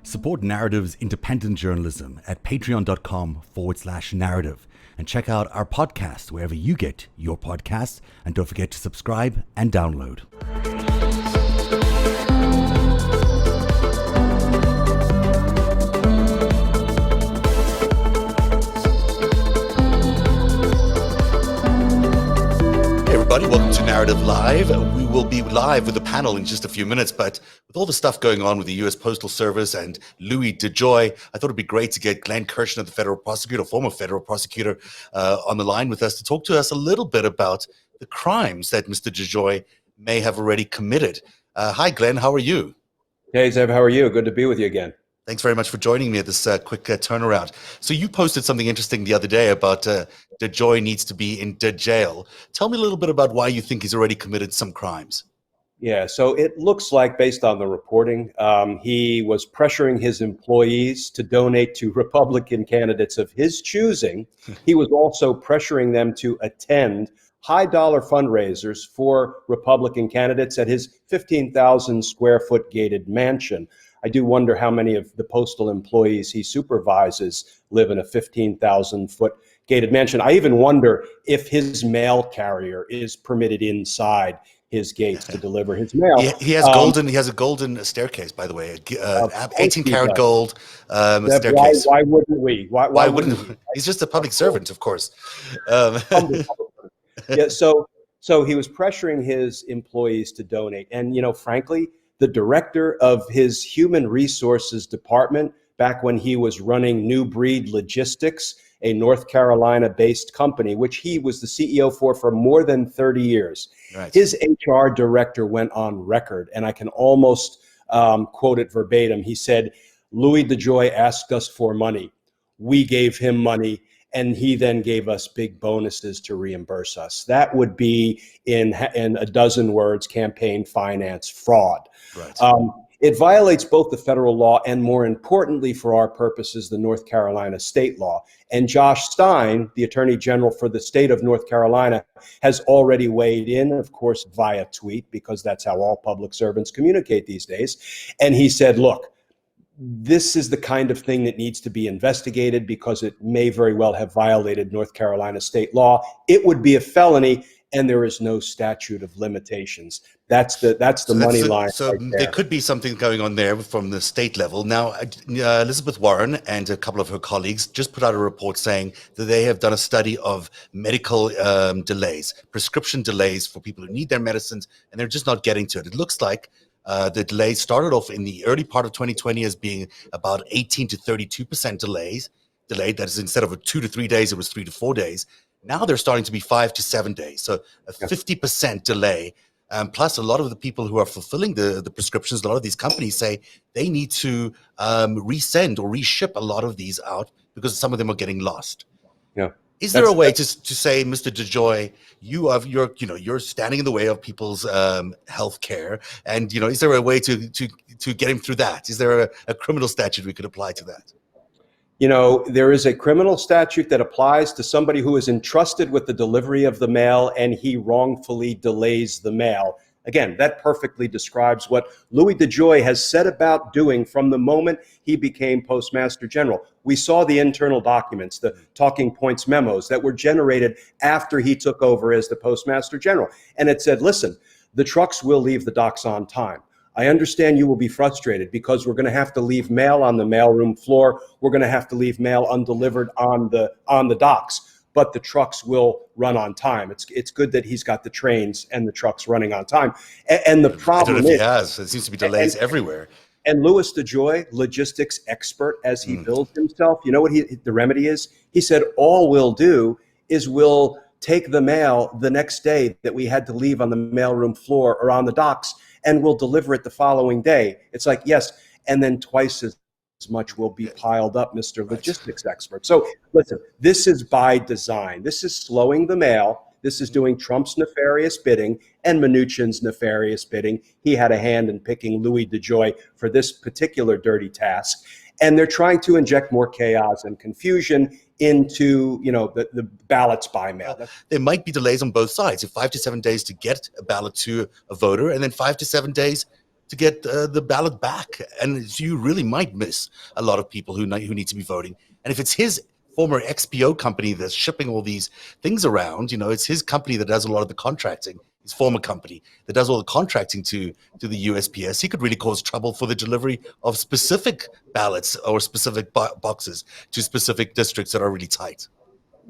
Support Narativ's independent journalism at patreon.com/narrative and check out our podcast wherever you get your podcasts. And don't forget to subscribe and download. Welcome to Narrative Live. We will be live with the panel in just a few minutes, but with all the stuff going on with the US Postal Service and Louis DeJoy, I thought it'd be great to get Glenn Kirshner, the federal prosecutor, former federal prosecutor, on the line with us to talk to us a little bit about the crimes that Mr. DeJoy may have already committed. Hi, Glenn. How are you? Hey, Zeb. How are you? Good to be with you again. Thanks very much for joining me at this quick turnaround. So you posted something interesting the other day about DeJoy needs to be in jail. Tell me a little bit about why you think he's already committed some crimes. Yeah, so it looks like, based on the reporting, he was pressuring his employees to donate to Republican candidates of his choosing. He was also pressuring them to attend high-dollar fundraisers for Republican candidates at his 15,000 square foot gated mansion. I do wonder how many of the postal employees he supervises live in a 15,000 foot gated mansion. I even wonder if his mail carrier is permitted inside his gates to deliver his mail. He has golden. He has a golden staircase, by the way, 18-karat gold staircase. Why wouldn't we? Why wouldn't we? He's just a public servant, of course. Yeah. So he was pressuring his employees to donate, and frankly, the director of his human resources department, back when he was running New Breed Logistics, a North Carolina-based company, which he was the CEO for more than 30 years. Right. His HR director went on record, and I can almost quote it verbatim. He said, "Louis DeJoy asked us for money. We gave him money, and he then gave us big bonuses to reimburse us." That would be, in a dozen words, campaign finance fraud. Right. It violates both the federal law and, more importantly for our purposes, the North Carolina state law. And Josh Stein, the Attorney General for the state of North Carolina, has already weighed in, of course, via tweet, because that's how all public servants communicate these days. And he said, look, this is the kind of thing that needs to be investigated because it may very well have violated North Carolina state law. It would be a felony, and there is no statute of limitations. That's the money line. So right there could be something going on there from the state level. Now, Elizabeth Warren and a couple of her colleagues just put out a report saying that they have done a study of medical delays, prescription delays for people who need their medicines, and they're just not getting to it. It looks like the delays started off in the early part of 2020 as being about 18 to 32% delayed. That is, instead of 2 to 3 days, it was 3 to 4 days. Now they're starting to be 5 to 7 days. So a 50% delay. Plus, a lot of the people who are fulfilling the prescriptions, a lot of these companies say they need to resend or reship a lot of these out because some of them are getting lost. Yeah. Is there a way to say, Mr. DeJoy, you're standing in the way of people's health care, and is there a way to get him through that? Is there a criminal statute we could apply to that? There is a criminal statute that applies to somebody who is entrusted with the delivery of the mail and he wrongfully delays the mail. Again, that perfectly describes what Louis DeJoy has set about doing from the moment he became Postmaster General. We saw the internal documents, the talking points memos that were generated after he took over as the Postmaster General. And it said, listen, the trucks will leave the docks on time. I understand you will be frustrated because we're going to have to leave mail on the mailroom floor. We're going to have to leave mail undelivered on the docks, but the trucks will run on time. It's good that he's got the trains and the trucks running on time. And the problem I don't know if he has. It seems to be delays everywhere. And Louis DeJoy, logistics expert as he builds himself, you know what the remedy is? He said, all we'll do is we'll take the mail the next day that we had to leave on the mailroom floor or on the docks, and we'll deliver it the following day. It's like, yes, and then twice as much will be piled up, Mr. Logistics expert. So listen, this is by design. This is slowing the mail. This is doing Trump's nefarious bidding and Mnuchin's nefarious bidding. He had a hand in picking Louis DeJoy for this particular dirty task. And they're trying to inject more chaos and confusion into, the ballots by mail. There might be delays on both sides. If 5 to 7 days to get a ballot to a voter, and then 5 to 7 days to get the ballot back. And so you really might miss a lot of people who need to be voting. And if it's his former XPO company that's shipping all these things around, it's his company that does a lot of the contracting, his former company that does all the contracting to the USPS, he could really cause trouble for the delivery of specific ballots or specific boxes to specific districts that are really tight.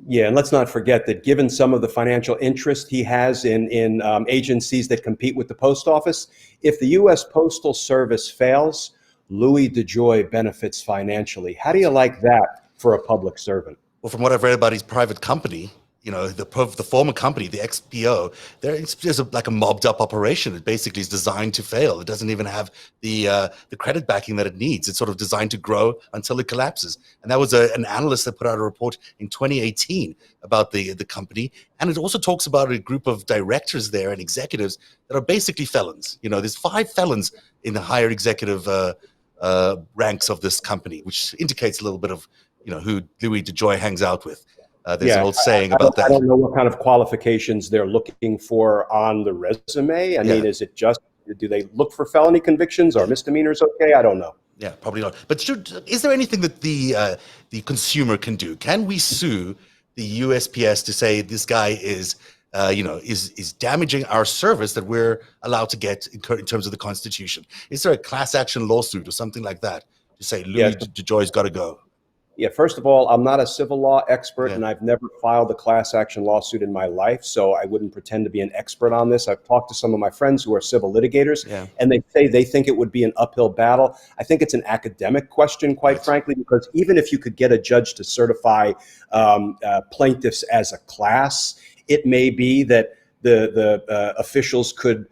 Yeah, and let's not forget that given some of the financial interest he has in agencies that compete with the post office, if the U.S. Postal Service fails, Louis DeJoy benefits financially. How do you like that for a public servant? Well, from what I've read about his private company, the former company, the XPO, it's just like a mobbed up operation. It basically is designed to fail. It doesn't even have the credit backing that it needs. It's sort of designed to grow until it collapses. And that was an analyst that put out a report in 2018 about the company. And it also talks about a group of directors there and executives that are basically felons. There's 5 felons in the higher executive ranks of this company, which indicates a little bit of who Louis DeJoy hangs out with. There's an old saying about that. I don't know what kind of qualifications they're looking for on the resume. I mean, is it just, do they look for felony convictions or misdemeanors? Okay, I don't know. Yeah, probably not. But is there anything that the consumer can do? Can we sue the USPS to say this guy is damaging our service that we're allowed to get in terms of the Constitution? Is there a class action lawsuit or something like that to say Louis DeJoy's got to go? Yeah, first of all, I'm not a civil law expert, and I've never filed a class action lawsuit in my life, so I wouldn't pretend to be an expert on this. I've talked to some of my friends who are civil litigators, and they say they think it would be an uphill battle. I think it's an academic question, quite frankly, because even if you could get a judge to certify plaintiffs as a class, it may be that the officials could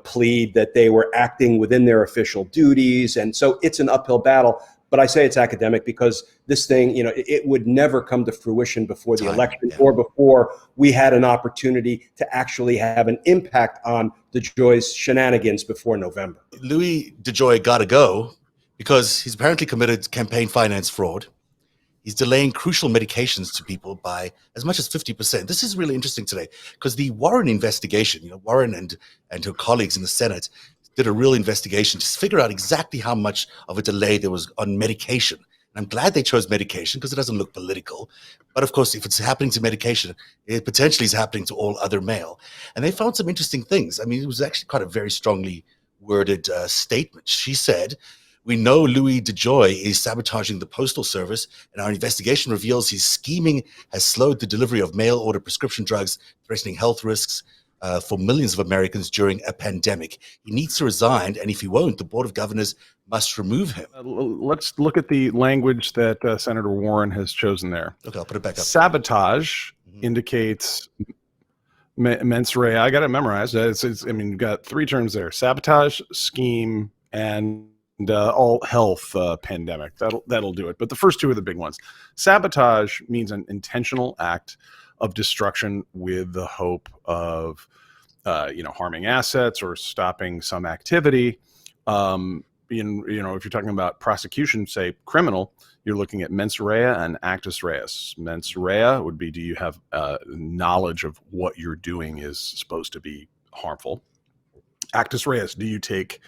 plead that they were acting within their official duties, and so it's an uphill battle. But I say it's academic because this thing, it would never come to fruition before the election or before we had an opportunity to actually have an impact on DeJoy's shenanigans before November. Louis DeJoy got to go because he's apparently committed campaign finance fraud. He's delaying crucial medications to people by as much as 50%. This is really interesting today because the Warren investigation, Warren and her colleagues in the Senate did a real investigation to figure out exactly how much of a delay there was on medication. And I'm glad they chose medication because it doesn't look political. But of course, if it's happening to medication, it potentially is happening to all other mail. And they found some interesting things. I mean, it was actually quite a very strongly worded statement. She said, "We know Louis DeJoy is sabotaging the Postal Service, and our investigation reveals his scheming has slowed the delivery of mail-order prescription drugs, threatening health risks for millions of Americans during a pandemic. He needs to resign, and if he won't, the Board of Governors must remove him." Let's look at the language that Senator Warren has chosen there. Okay, I'll put it back up. Sabotage indicates mens rea. I got it memorized. You've got 3 terms there: sabotage, scheme, and all health pandemic. That'll do it. But the first 2 are the big ones. Sabotage means an intentional act of destruction with the hope of harming assets or stopping some activity. If you're talking about prosecution, say criminal, you're looking at mens rea and actus reus. Mens rea would be, do you have knowledge of what you're doing is supposed to be harmful? Actus reus, do you take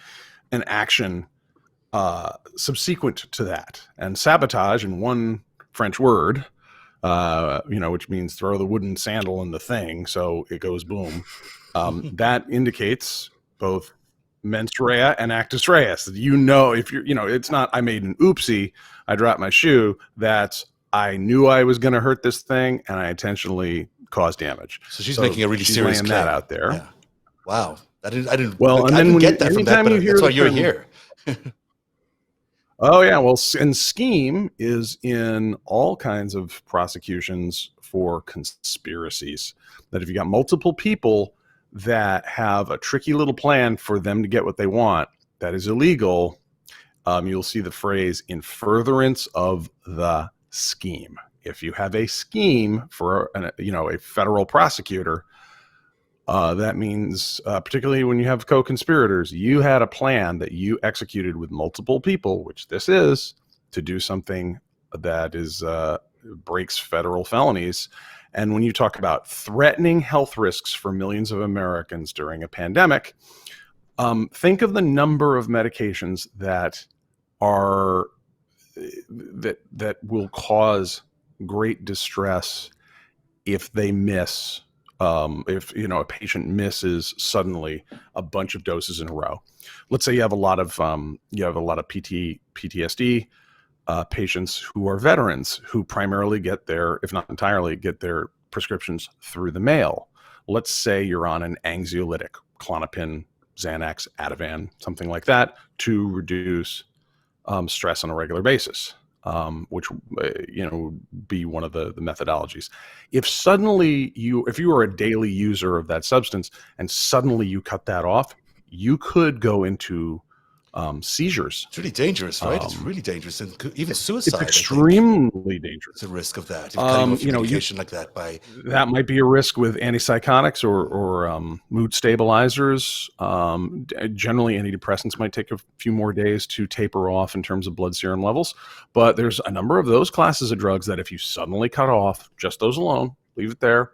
an action subsequent to that? And sabotage, in one French word, which means throw the wooden sandal in the thing so it goes boom. That indicates both mens rea and actus reus. If you're, it's not I made an oopsie, I dropped my shoe. That's I knew I was going to hurt this thing and I intentionally caused damage. So she's making a really serious claim. That out there. Yeah. Wow, I didn't. Well, and I then didn't get that from that. But that's why you're here. Oh, yeah. Well, and scheme is in all kinds of prosecutions for conspiracies. That if you got multiple people that have a tricky little plan for them to get what they want, that is illegal. You'll see the phrase "in furtherance of the scheme." If you have a scheme for a federal prosecutor, that means, particularly when you have co-conspirators, you had a plan that you executed with multiple people, which this is, to do something that is breaks federal felonies. And when you talk about threatening health risks for millions of Americans during a pandemic, Think of the number of medications that are that will cause great distress if they miss. If a patient misses suddenly a bunch of doses in a row. Let's say you have a lot of PTSD patients who are veterans who primarily get their, if not entirely, get their prescriptions through the mail. Let's say you're on an anxiolytic, Klonopin, Xanax, Ativan, something like that, to reduce stress on a regular basis, which would be one of the methodologies. If you are a daily user of that substance and suddenly you cut that off, you could go into seizures. It's really dangerous, right? It's really dangerous, and even suicide. It's extremely dangerous. It's a risk of that. If cutting off your medication like that that might be a risk with antipsychotics or mood stabilizers. Generally, antidepressants might take a few more days to taper off in terms of blood serum levels, but there's a number of those classes of drugs that if you suddenly cut off just those alone, leave it there,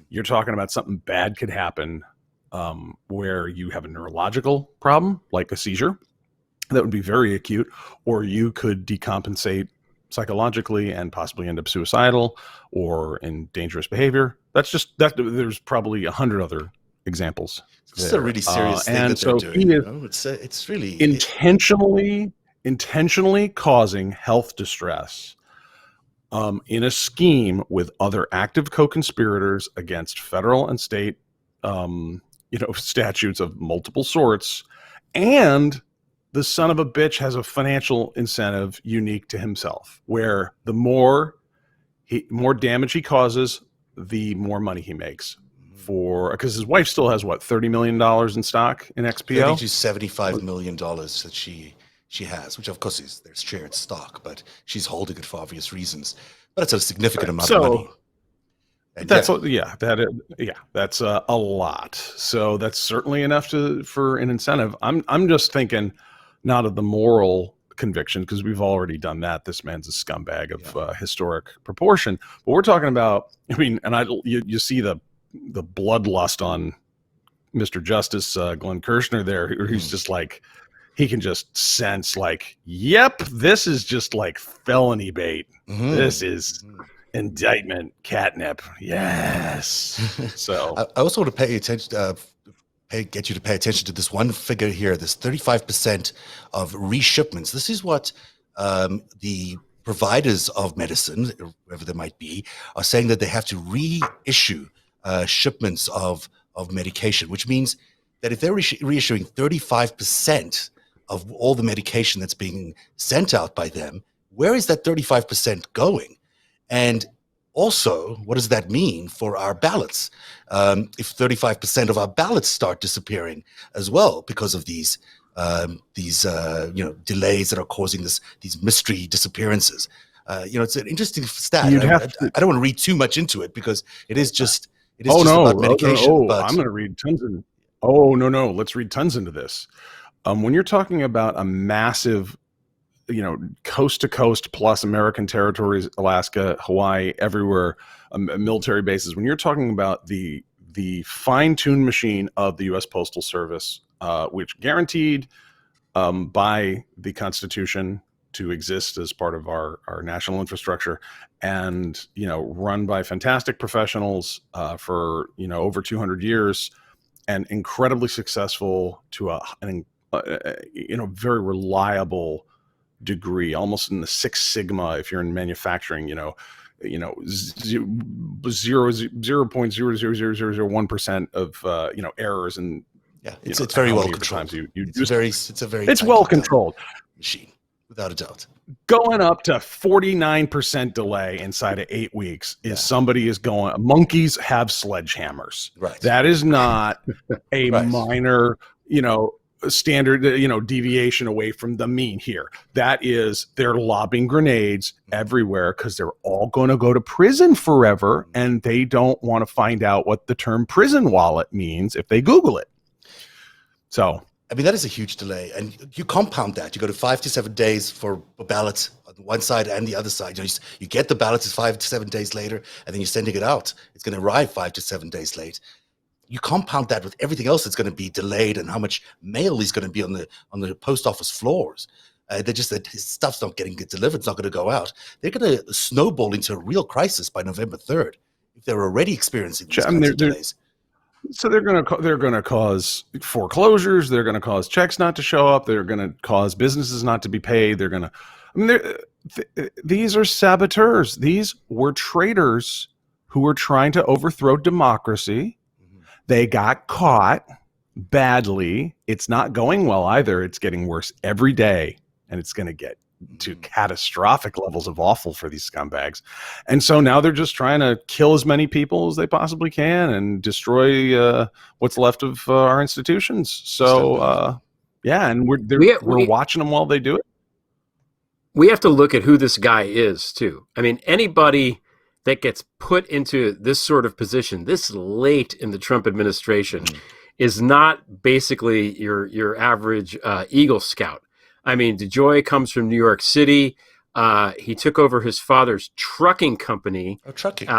you're talking about something bad could happen, where you have a neurological problem like a seizure. That would be very acute, or you could decompensate psychologically and possibly end up suicidal or in dangerous behavior. That's just that. There's probably 100 other examples. It's a really serious thing that they're doing. It's really intentionally causing health distress in a scheme with other active co-conspirators against federal and state, statutes of multiple sorts, and the son of a bitch has a financial incentive unique to himself, where the more damage he causes, the more money he makes. Because his wife still has $30 million in stock in XPO. I think she's $75 million that she has, which of course is their shared stock, but she's holding it for obvious reasons. But it's a significant amount of money. And that's a lot. So that's certainly enough for an incentive. I'm just thinking, not of the moral conviction, because we've already done that. This man's a scumbag of historic proportion. But we're talking about, you see the bloodlust on Mr. Justice Glenn Kirshner there, who's just like, he can just sense like, yep, this is just like felony bait. This is indictment catnip. Yes. So I also want to pay attention. Get you to pay attention to this one figure here, this 35% of reshipments. This is what the providers of medicine, whoever they might be, are saying that they have to reissue shipments of medication, which means that if they're reissuing 35% of all the medication that's being sent out by them, where is that 35% going? And also, what does that mean for our ballots? If 35% of our ballots start disappearing as well because of these delays that are causing these mystery disappearances, it's an interesting stat. I don't want to read too much into it because it is about medication. But I'm going to read tons. Let's read tons into this. When you're talking about a massive, coast to coast plus American territories, Alaska, Hawaii, everywhere, military bases. When you're talking about the fine-tuned machine of the U.S. Postal Service, which guaranteed by the Constitution to exist as part of our national infrastructure, and run by fantastic professionals for over 200 years, and incredibly successful to a very reliable degree, almost in the Six Sigma. If you're in manufacturing, 0.00001% of errors, and it's very well controlled. It's well controlled machine, without a doubt. Going up to 49% delay inside of 8 weeks somebody is going. Monkeys have sledgehammers. Right. That is not a minor, standard, deviation away from the mean here. That is, they're lobbing grenades everywhere because they're all going to go to prison forever, and they don't want to find out what the term prison wallet means if they Google it. So, that is a huge delay, and you compound that. You go to 5 to 7 days for ballots on one side and the other side. You get the ballots 5 to 7 days later, and then you're sending it out. It's going to arrive 5 to 7 days late. you compound that with everything else that's going to be delayed and how much mail is going to be on the post office floors. They're just that his stuff's not getting delivered. It's not going to go out. They're going to snowball into a real crisis by November 3rd if they're already experiencing these kinds of delays. So they're going to cause foreclosures. They're going to cause checks not to show up. They're going to cause businesses not to be paid. They're going to. I mean, these are saboteurs. These were traitors who were trying to overthrow democracy. They got caught badly. It's not going well either. It's getting worse every day, and it's going to get to catastrophic levels of awful for these scumbags. And so now they're just trying to kill as many people as they possibly can and destroy what's left of our institutions. So, yeah, and we're watching them while they do it. We have to look at who this guy is, too. I mean, anybody that gets put into this sort of position this late in the Trump administration is not basically your average Eagle Scout. I mean, DeJoy comes from New York City. He took over his father's trucking company,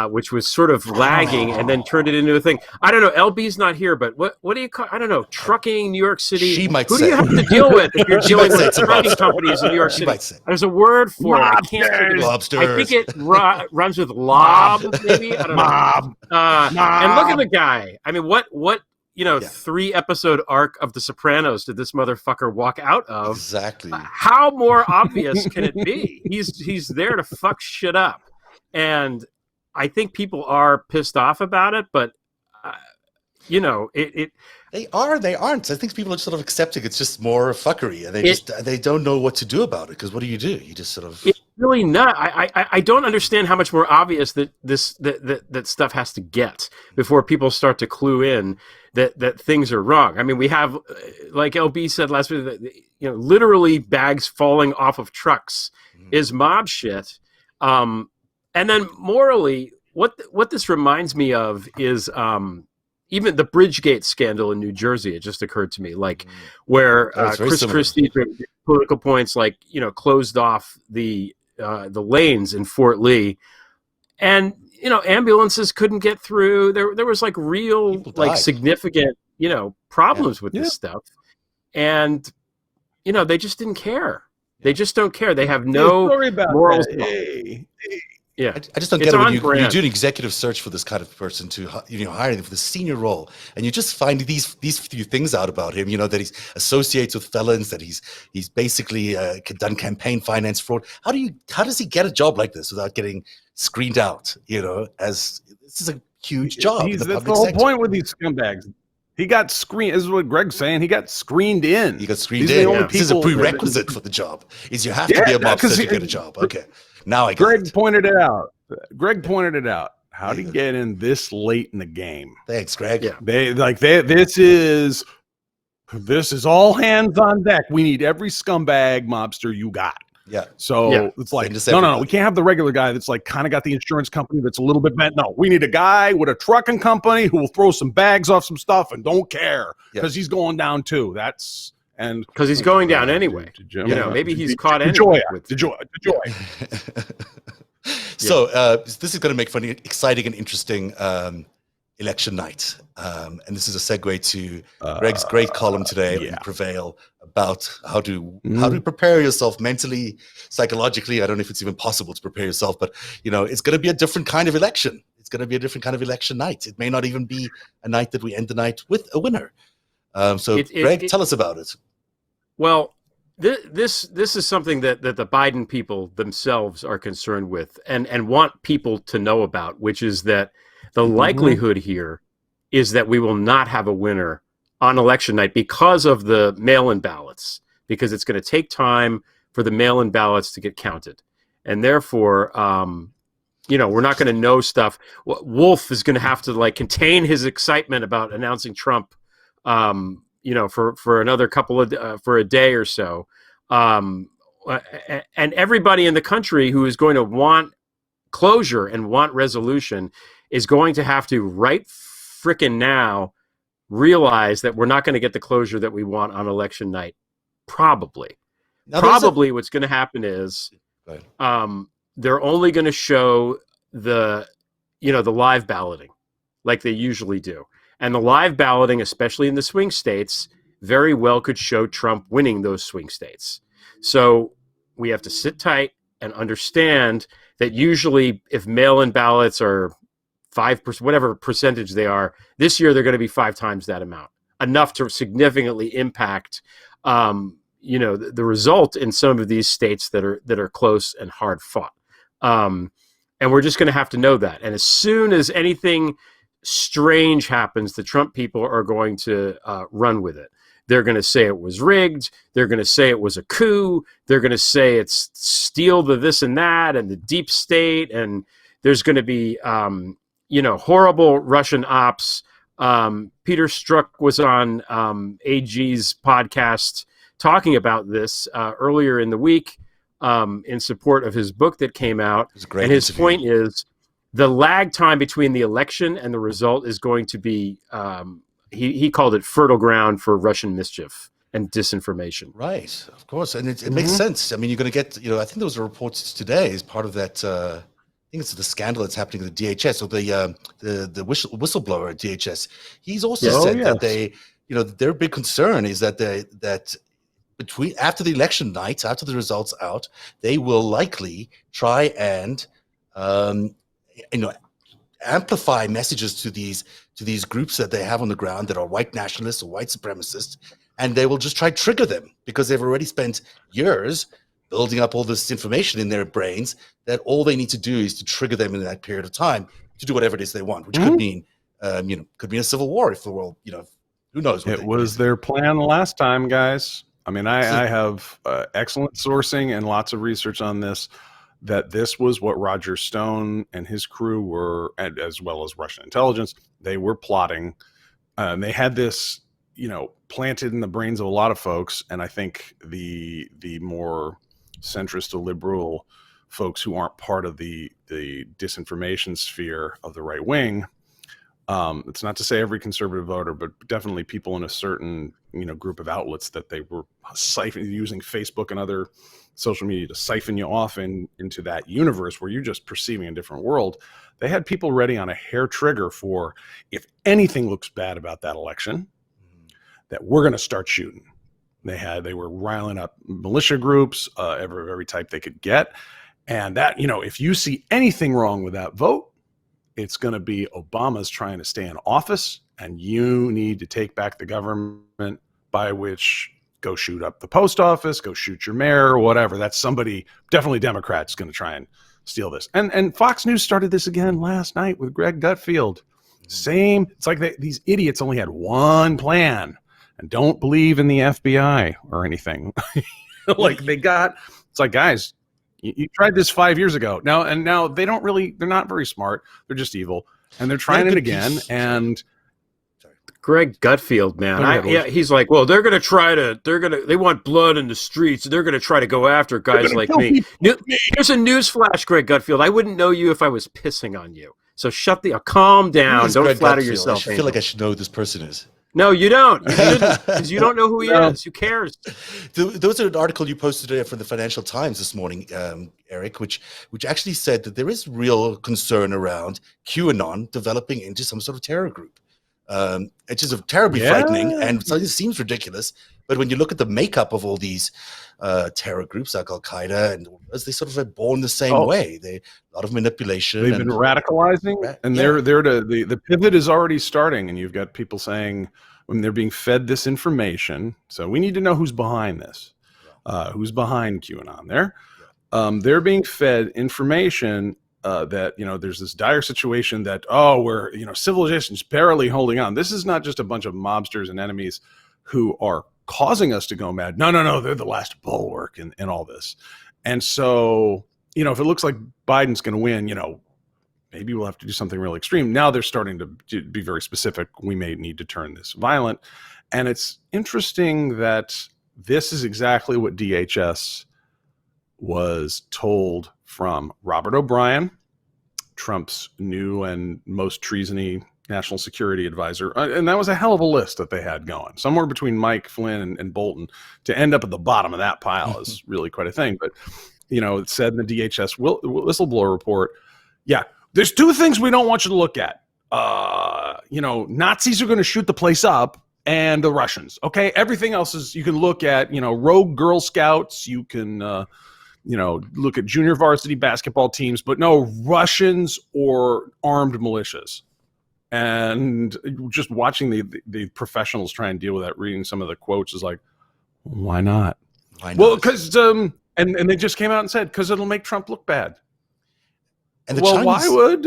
which was sort of lagging, and then turned it into a thing. I don't know. LB's not here, but what do you call? I don't know. Trucking New York City. She might Who say. do you have to deal with if you're dealing with trucking companies in New York City? Might say. There's a word for it. I can't think of it. I think it rhymes with lob, maybe. I don't know. And look at the guy. I mean, what 3-episode arc of The Sopranos did this motherfucker walk out of? Exactly. How more obvious can it be? He's there to fuck shit up, and I think people are pissed off about it. But They are. They aren't. I think people are sort of accepting it's just more fuckery, and they don't know what to do about it. Because what do? You just sort of. It's really not. I don't understand how much more obvious that stuff has to get before people start to clue in that things are wrong. I mean, we have, like LB said last week, literally bags falling off of trucks is mob shit. And then morally, what this reminds me of is even the Bridgegate scandal in New Jersey. It just occurred to me, where Chris Christie, political points, closed off the lanes in Fort Lee, and ambulances couldn't get through. There was real significant problems with this stuff, and they just didn't care. They just don't care. They have no morals. Yeah, I just don't get it when you do an executive search for this kind of person to hire them for the senior role, and you just find these few things out about him. That he associates with felons, that he's basically done campaign finance fraud. How does he get a job like this without getting screened out? As this is a huge job. That's the whole point with these scumbags. He got screened. This is what Greg's saying. He got screened in. He got screened in. This is a prerequisite for the job. Is you have to be a mobster to get a job. Okay. Now I get Greg pointed it out. How did he get in this late in the game? Thanks, Greg. Yeah. This is all hands on deck. We need every scumbag mobster you got. Yeah. So it's no. We can't have the regular guy that's kind of got the insurance company that's a little bit bent. No, we need a guy with a trucking company who will throw some bags off some stuff and don't care because he's going down too. And because he's going down anyway. Maybe he's caught anyway. DeJoy. So this is going to make for an exciting and interesting election night. And this is a segue to Greg's great column today on Prevail about how to prepare yourself mentally, psychologically. I don't know if it's even possible to prepare yourself, but it's going to be a different kind of election. It's going to be a different kind of election night. It may not even be a night that we end the night with a winner. Greg, tell us about it. Well, this is something that the Biden people themselves are concerned with and want people to know about, which is that the likelihood here is that we will not have a winner on election night because of the mail-in ballots, because it's going to take time for the mail-in ballots to get counted. And therefore, we're not going to know stuff. Wolf is going to have to contain his excitement about announcing Trump for another couple of for a day or so, and everybody in the country who is going to want closure and want resolution is going to have to right frickin' now realize that we're not going to get the closure that we want on election night. Probably what's going to happen is they're only going to show the live balloting like they usually do. And the live balloting, especially in the swing states, very well could show Trump winning those swing states. So we have to sit tight and understand that usually if mail-in ballots are 5%, whatever percentage they are, this year they're going to be 5 times that amount, enough to significantly impact the result in some of these states that are close and hard fought. And we're just going to have to know that. And as soon as anything strange happens, the Trump people are going to run with it. They're going to say it was rigged. They're going to say it was a coup. They're going to say it's steal the this and that and the deep state. And there's going to be, horrible Russian ops. Peter Strzok was on AG's podcast talking about this earlier in the week in support of his book that came out. And his point is the lag time between the election and the result is going to be he called it fertile ground for Russian mischief and disinformation. Right, of course. And it makes sense. I mean, you're going to get, I think there was a report today as part of that, I think it's the scandal that's happening at the DHS, or the whistleblower at DHS. He's also said that they, their big concern is that after the election night, after the results out, they will likely try and, amplify messages to these groups that they have on the ground that are white nationalists or white supremacists, and they will just try to trigger them because they've already spent years building up all this information in their brains that all they need to do is to trigger them in that period of time to do whatever it is they want, which could mean, could mean a civil war if the world, who knows? It was their plan last time, guys. I mean, I have excellent sourcing and lots of research on this, that this was what Roger Stone and his crew were, as well as Russian intelligence, they were plotting. They had this, planted in the brains of a lot of folks. And I think the more centrist or liberal folks who aren't part of the disinformation sphere of the right wing, it's not to say every conservative voter, but definitely people in a certain, group of outlets that they were using Facebook and other social media to siphon you off into that universe where you're just perceiving a different world. They had people ready on a hair trigger for, if anything looks bad about that election, that we're going to start shooting. They were riling up militia groups, every type they could get. And that, if you see anything wrong with that vote, it's going to be Obama's trying to stay in office, and you need to take back the government, by which go shoot up the post office, go shoot your mayor, or whatever. That's somebody, definitely Democrats, going to try and steal this. And Fox News started this again last night with Greg Gutfield. Same. It's like these idiots only had one plan and don't believe in the FBI or anything. It's like, guys, you tried this 5 years ago. Now they're not very smart. They're just evil. And they're trying it again. And Greg Gutfield, man, he's like, well, they want blood in the streets. They're going to try to go after guys like me. Here's a news flash, Greg Gutfield. I wouldn't know you if I was pissing on you. So calm down. Don't Greg flatter Gutfield? yourself. I feel like I should know who this person is. No, you don't. You shouldn't, because you don't know who he is. Who cares? There was an article you posted today from the Financial Times this morning, Eric, which actually said that there is real concern around QAnon developing into some sort of terror group. It's just terribly frightening, and it seems ridiculous. But when you look at the makeup of all these terror groups like Al Qaeda, and they sort of are born the same way. A lot of manipulation. They've been radicalizing, and the pivot is already starting. And you've got people saying when they're being fed this information, so we need to know who's behind this, who's behind QAnon. They're being fed information. That there's this dire situation that we're civilization's barely holding on. This is not just a bunch of mobsters and enemies who are causing us to go mad. No, they're the last bulwark in all this. And so if it looks like Biden's going to win, maybe we'll have to do something really extreme. Now they're starting to be very specific. We may need to turn this violent, and it's interesting that this is exactly what DHS was told from Robert O'Brien, Trump's new and most treasony national security advisor. And that was a hell of a list that they had going. Somewhere between Mike, Flynn, and Bolton. To end up at the bottom of that pile is really quite a thing. But, it said in the DHS whistleblower report, there's two things we don't want you to look at. Nazis are going to shoot the place up, and the Russians. Okay, everything else is, you can look at, rogue Girl Scouts. You can, look at junior varsity basketball teams, but no Russians or armed militias. And just watching the professionals try and deal with that, reading some of the quotes is like, why not? Why not? Well, because and they just came out and said because it'll make Trump look bad. And the well, Chinese, why would?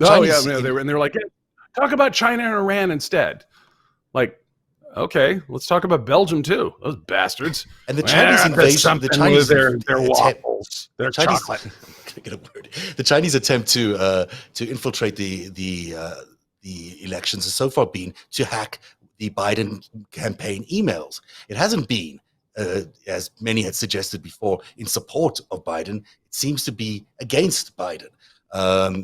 Chinese, they're like, talk about China and Iran instead. Like, okay, let's talk about Belgium too. Those bastards. And the Chinese invasion, the Chinese, their waffles, their chocolate. Get a word. The Chinese attempt to infiltrate the elections has so far been to hack the Biden campaign emails. It hasn't been, as many had suggested before, in support of Biden. It seems to be against Biden.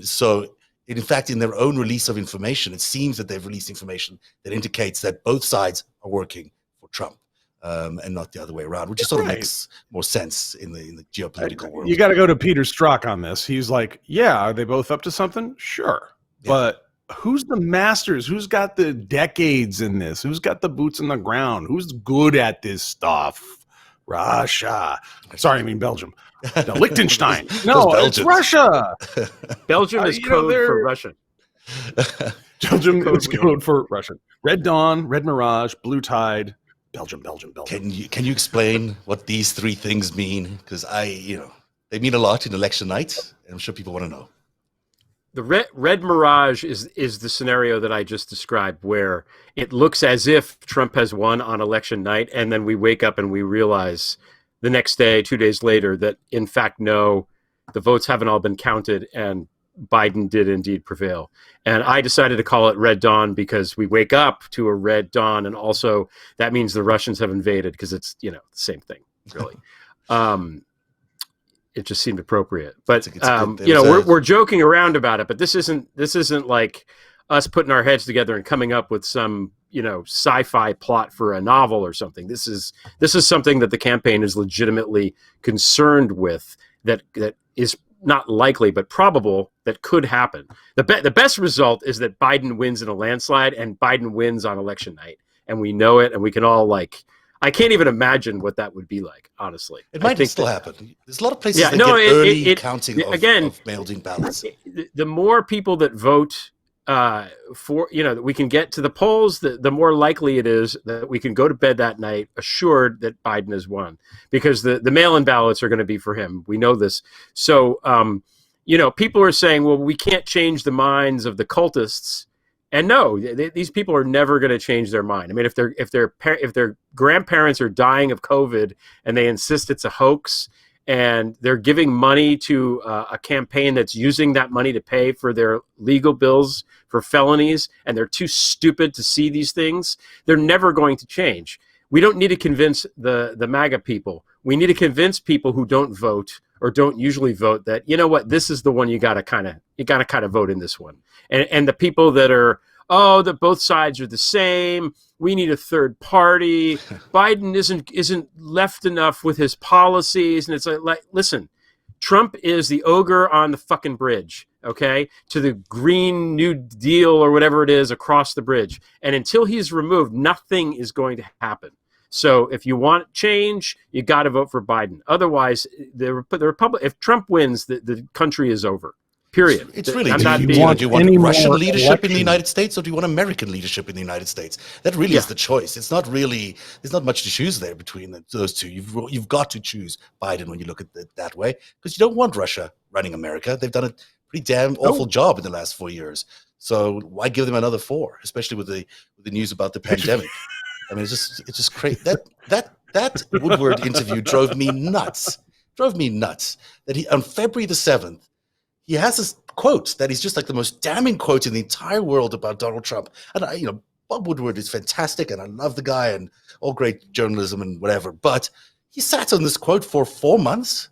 So, in fact, in their own release of information, it seems that they've released information that indicates that both sides are working for Trump. And not the other way around, which sort of makes more sense in the geopolitical world. You got to go to Peter Strzok on this. He's like, yeah, are they both up to something? Sure. Yeah. But who's the masters? Who's got the decades in this? Who's got the boots on the ground? Who's good at this stuff? Russia. Sorry, I mean Belgium. No, Liechtenstein. No, it's Russia. Belgium is code for Russian. Belgium is code for Russian. Red Dawn, Red Mirage, Blue Tide. Belgium. Can you explain what these three things mean? Because they mean a lot in election night, and I'm sure people want to know. The red mirage is the scenario that I just described, where it looks as if Trump has won on election night, and then we wake up and we realize the next day, 2 days later, that in fact, no, the votes haven't all been counted, and Biden did indeed prevail. And I decided to call it Red Dawn because we wake up to a red dawn, and also that means the Russians have invaded, because it's the same thing, really. It just seemed appropriate. But we're joking around about it, but this isn't like us putting our heads together and coming up with some sci-fi plot for a novel or something. This is something that the campaign is legitimately concerned with, that is not likely, but probable, that could happen. The best result is that Biden wins in a landslide, and Biden wins on election night, and we know it, and we can all I can't even imagine what that would be like, honestly. It might still happen. There's a lot of places that get early counting of mailed-in ballots. The more people that vote that we can get to the polls, the more likely it is that we can go to bed that night assured that Biden has won, because the mail-in ballots are going to be for him. We know this. So, people are saying, well, we can't change the minds of the cultists. And no, these people are never going to change their mind. I mean, if their grandparents are dying of COVID and they insist it's a hoax, and they're giving money to a campaign that's using that money to pay for their legal bills for felonies, and they're too stupid to see these things, they're never going to change. We don't need to convince the MAGA people. We need to convince people who don't vote or don't usually vote that, this is the one you got to kind of vote in this one. And the people that are, that both sides are the same, we need a third party. Biden isn't left enough with his policies. And it's like, listen, Trump is the ogre on the fucking bridge, okay, to the Green New Deal or whatever it is across the bridge. And until he's removed, nothing is going to happen. So if you want change, you got to vote for Biden. Otherwise, the Republic, if Trump wins, the country is over. Period. It's really, do you want Russian leadership in the United States, or do you want American leadership in the United States? That really is the choice. It's not really, there's not much to choose there between those two. You've got to choose Biden when you look at it that way, because you don't want Russia running America. They've done a pretty damn awful job in the last 4 years. So why give them another 4, especially with the news about the pandemic? I mean, it's just crazy. That Woodward interview drove me nuts. That he, on February the 7th, he has this quote that is just like the most damning quote in the entire world about Donald Trump. And Bob Woodward is fantastic, and I love the guy, and all great journalism and whatever. But he sat on this quote for 4 months.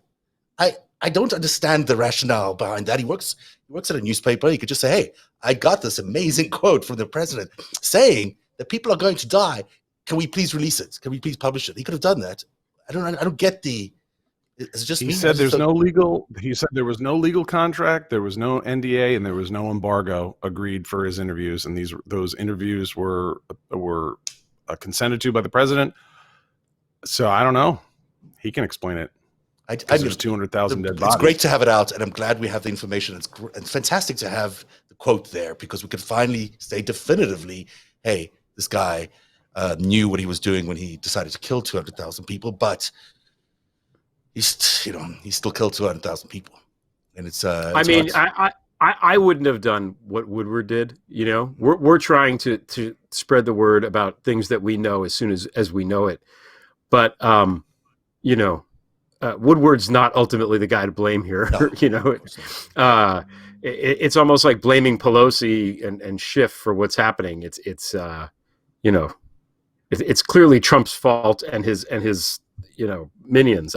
I don't understand the rationale behind that. He works at a newspaper. He could just say, "Hey, I got this amazing quote from the president saying that people are going to die. Can we please release it? Can we please publish it?" He could have done that. I don't get the Is it just He me? said there was no legal contract, there was no NDA, and there was no embargo agreed for his interviews. And those interviews were consented to by the president. So I don't know. He can explain it. There's 200,000 dead bodies. It's great to have it out, and I'm glad we have the information. It's fantastic to have the quote there because we could finally say definitively, hey, this guy knew what he was doing when he decided to kill 200,000 people, but he still killed 200,000 people, and it's. I mean, I wouldn't have done what Woodward did. You know, we're trying to spread the word about things that we know as soon as we know it, but you know, Woodward's not ultimately the guy to blame here. No, you know, it's almost like blaming Pelosi and Schiff for what's happening. It's you know, it's clearly Trump's fault and his you know, minions.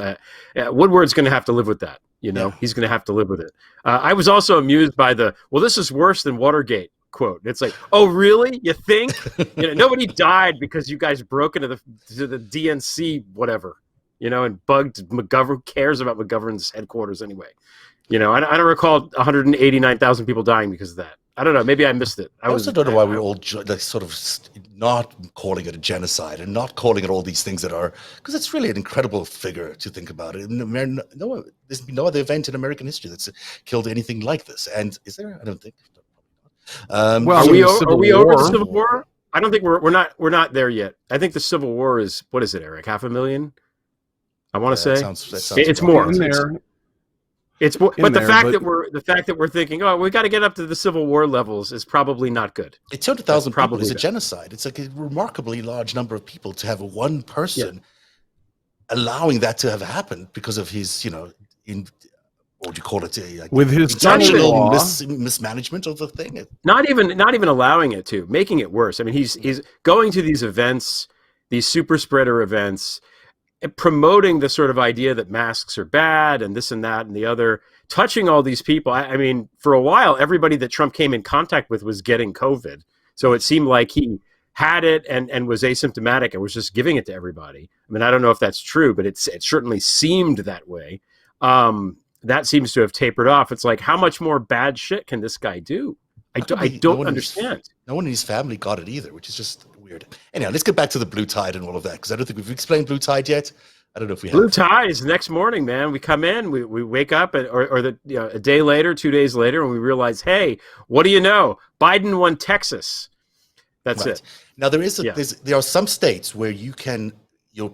Woodward's going to have to live with that. You know, he's going to have to live with it. I was also amused by this is worse than Watergate quote. It's like, oh, really? You think? You know, nobody died because you guys broke into the DNC, whatever, you know, and bugged McGovern. Who cares about McGovern's headquarters anyway? You know, I don't recall 189,000 people dying because of that. I don't know. Maybe I missed it. I also don't know why we're all sort of not calling it a genocide and not calling it all these things that are, because it's really an incredible figure to think about it. There's been no other event in American history that's killed anything like this. And is there? I don't think. Well, are we over the Civil War? I don't think we're not there yet. I think the Civil War is, what is it, Eric? 500,000? I want to say that sounds it's more. It's more, but the fact that we're thinking, oh, we got to get up to the Civil War levels is probably not good. 200,000 people is a genocide. It's like a remarkably large number of people to have one person allowing that to have happened because of his, you know, what do you call it? With his intentional mismanagement of the thing. Not even allowing it to, making it worse. I mean, he's going to these events, these super spreader events, promoting the sort of idea that masks are bad and this and that and the other, touching all these people. I mean, for a while, everybody that Trump came in contact with was getting COVID. So it seemed like he had it and was asymptomatic and was just giving it to everybody. I mean, I don't know if that's true, but it certainly seemed that way. That seems to have tapered off. It's like, how much more bad shit can this guy do? I don't understand. No one in his family got it either, which is just weird. Anyhow, let's get back to the blue tide and all of that, because I don't think we've explained blue tide yet. I don't know if we have. Blue tide is the next morning, man. We come in, we wake up, a day later, 2 days later, and we realize, hey, what do you know? Biden won Texas. That's it. Now there are some states where you can your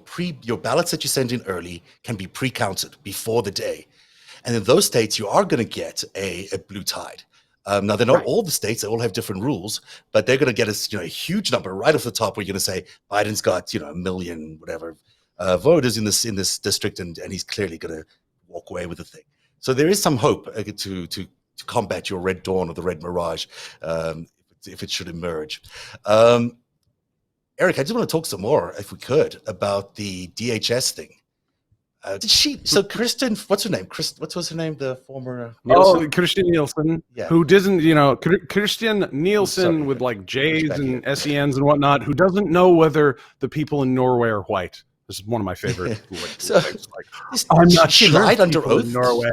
ballots that you send in early can be pre-counted before the day, and in those states you are going to get a blue tide. Now, they're not all the states; they all have different rules, but they're going to get us, a huge number right off the top. Where you're going to say Biden's got, 1 million whatever voters in this district, and he's clearly going to walk away with the thing. So there is some hope to combat your red dawn or the red mirage, if it should emerge. Eric, I just want to talk some more, if we could, about the DHS thing. Kristen, what's her name? What was her name? The former Christian Nielsen, who doesn't, Christian Nielsen with like J's and SENs and whatnot, who doesn't know whether the people in Norway are white. This is one of my favorite. I'm not sure. She lied under oath. Norway.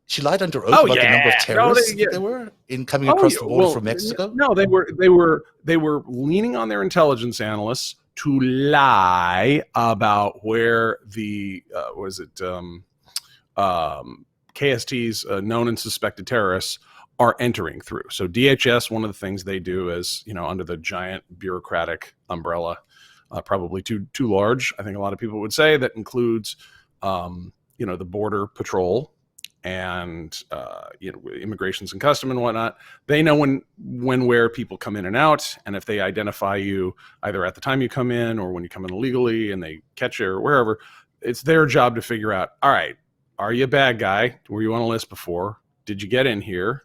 She lied under oath about the number of terrorists that there were in coming across the border from Mexico. No, they were leaning on their intelligence analysts to lie about where the KST's known and suspected terrorists are entering through. So DHS, one of the things they do is, under the giant bureaucratic umbrella, probably too large, I think a lot of people would say, that includes, the Border Patrol and immigrations and custom and whatnot. They know where people come in and out, and if they identify you either at the time you come in or when you come in illegally and they catch you or wherever, it's their job to figure out, all right, are you a bad guy? Were you on a list before? Did you get in here?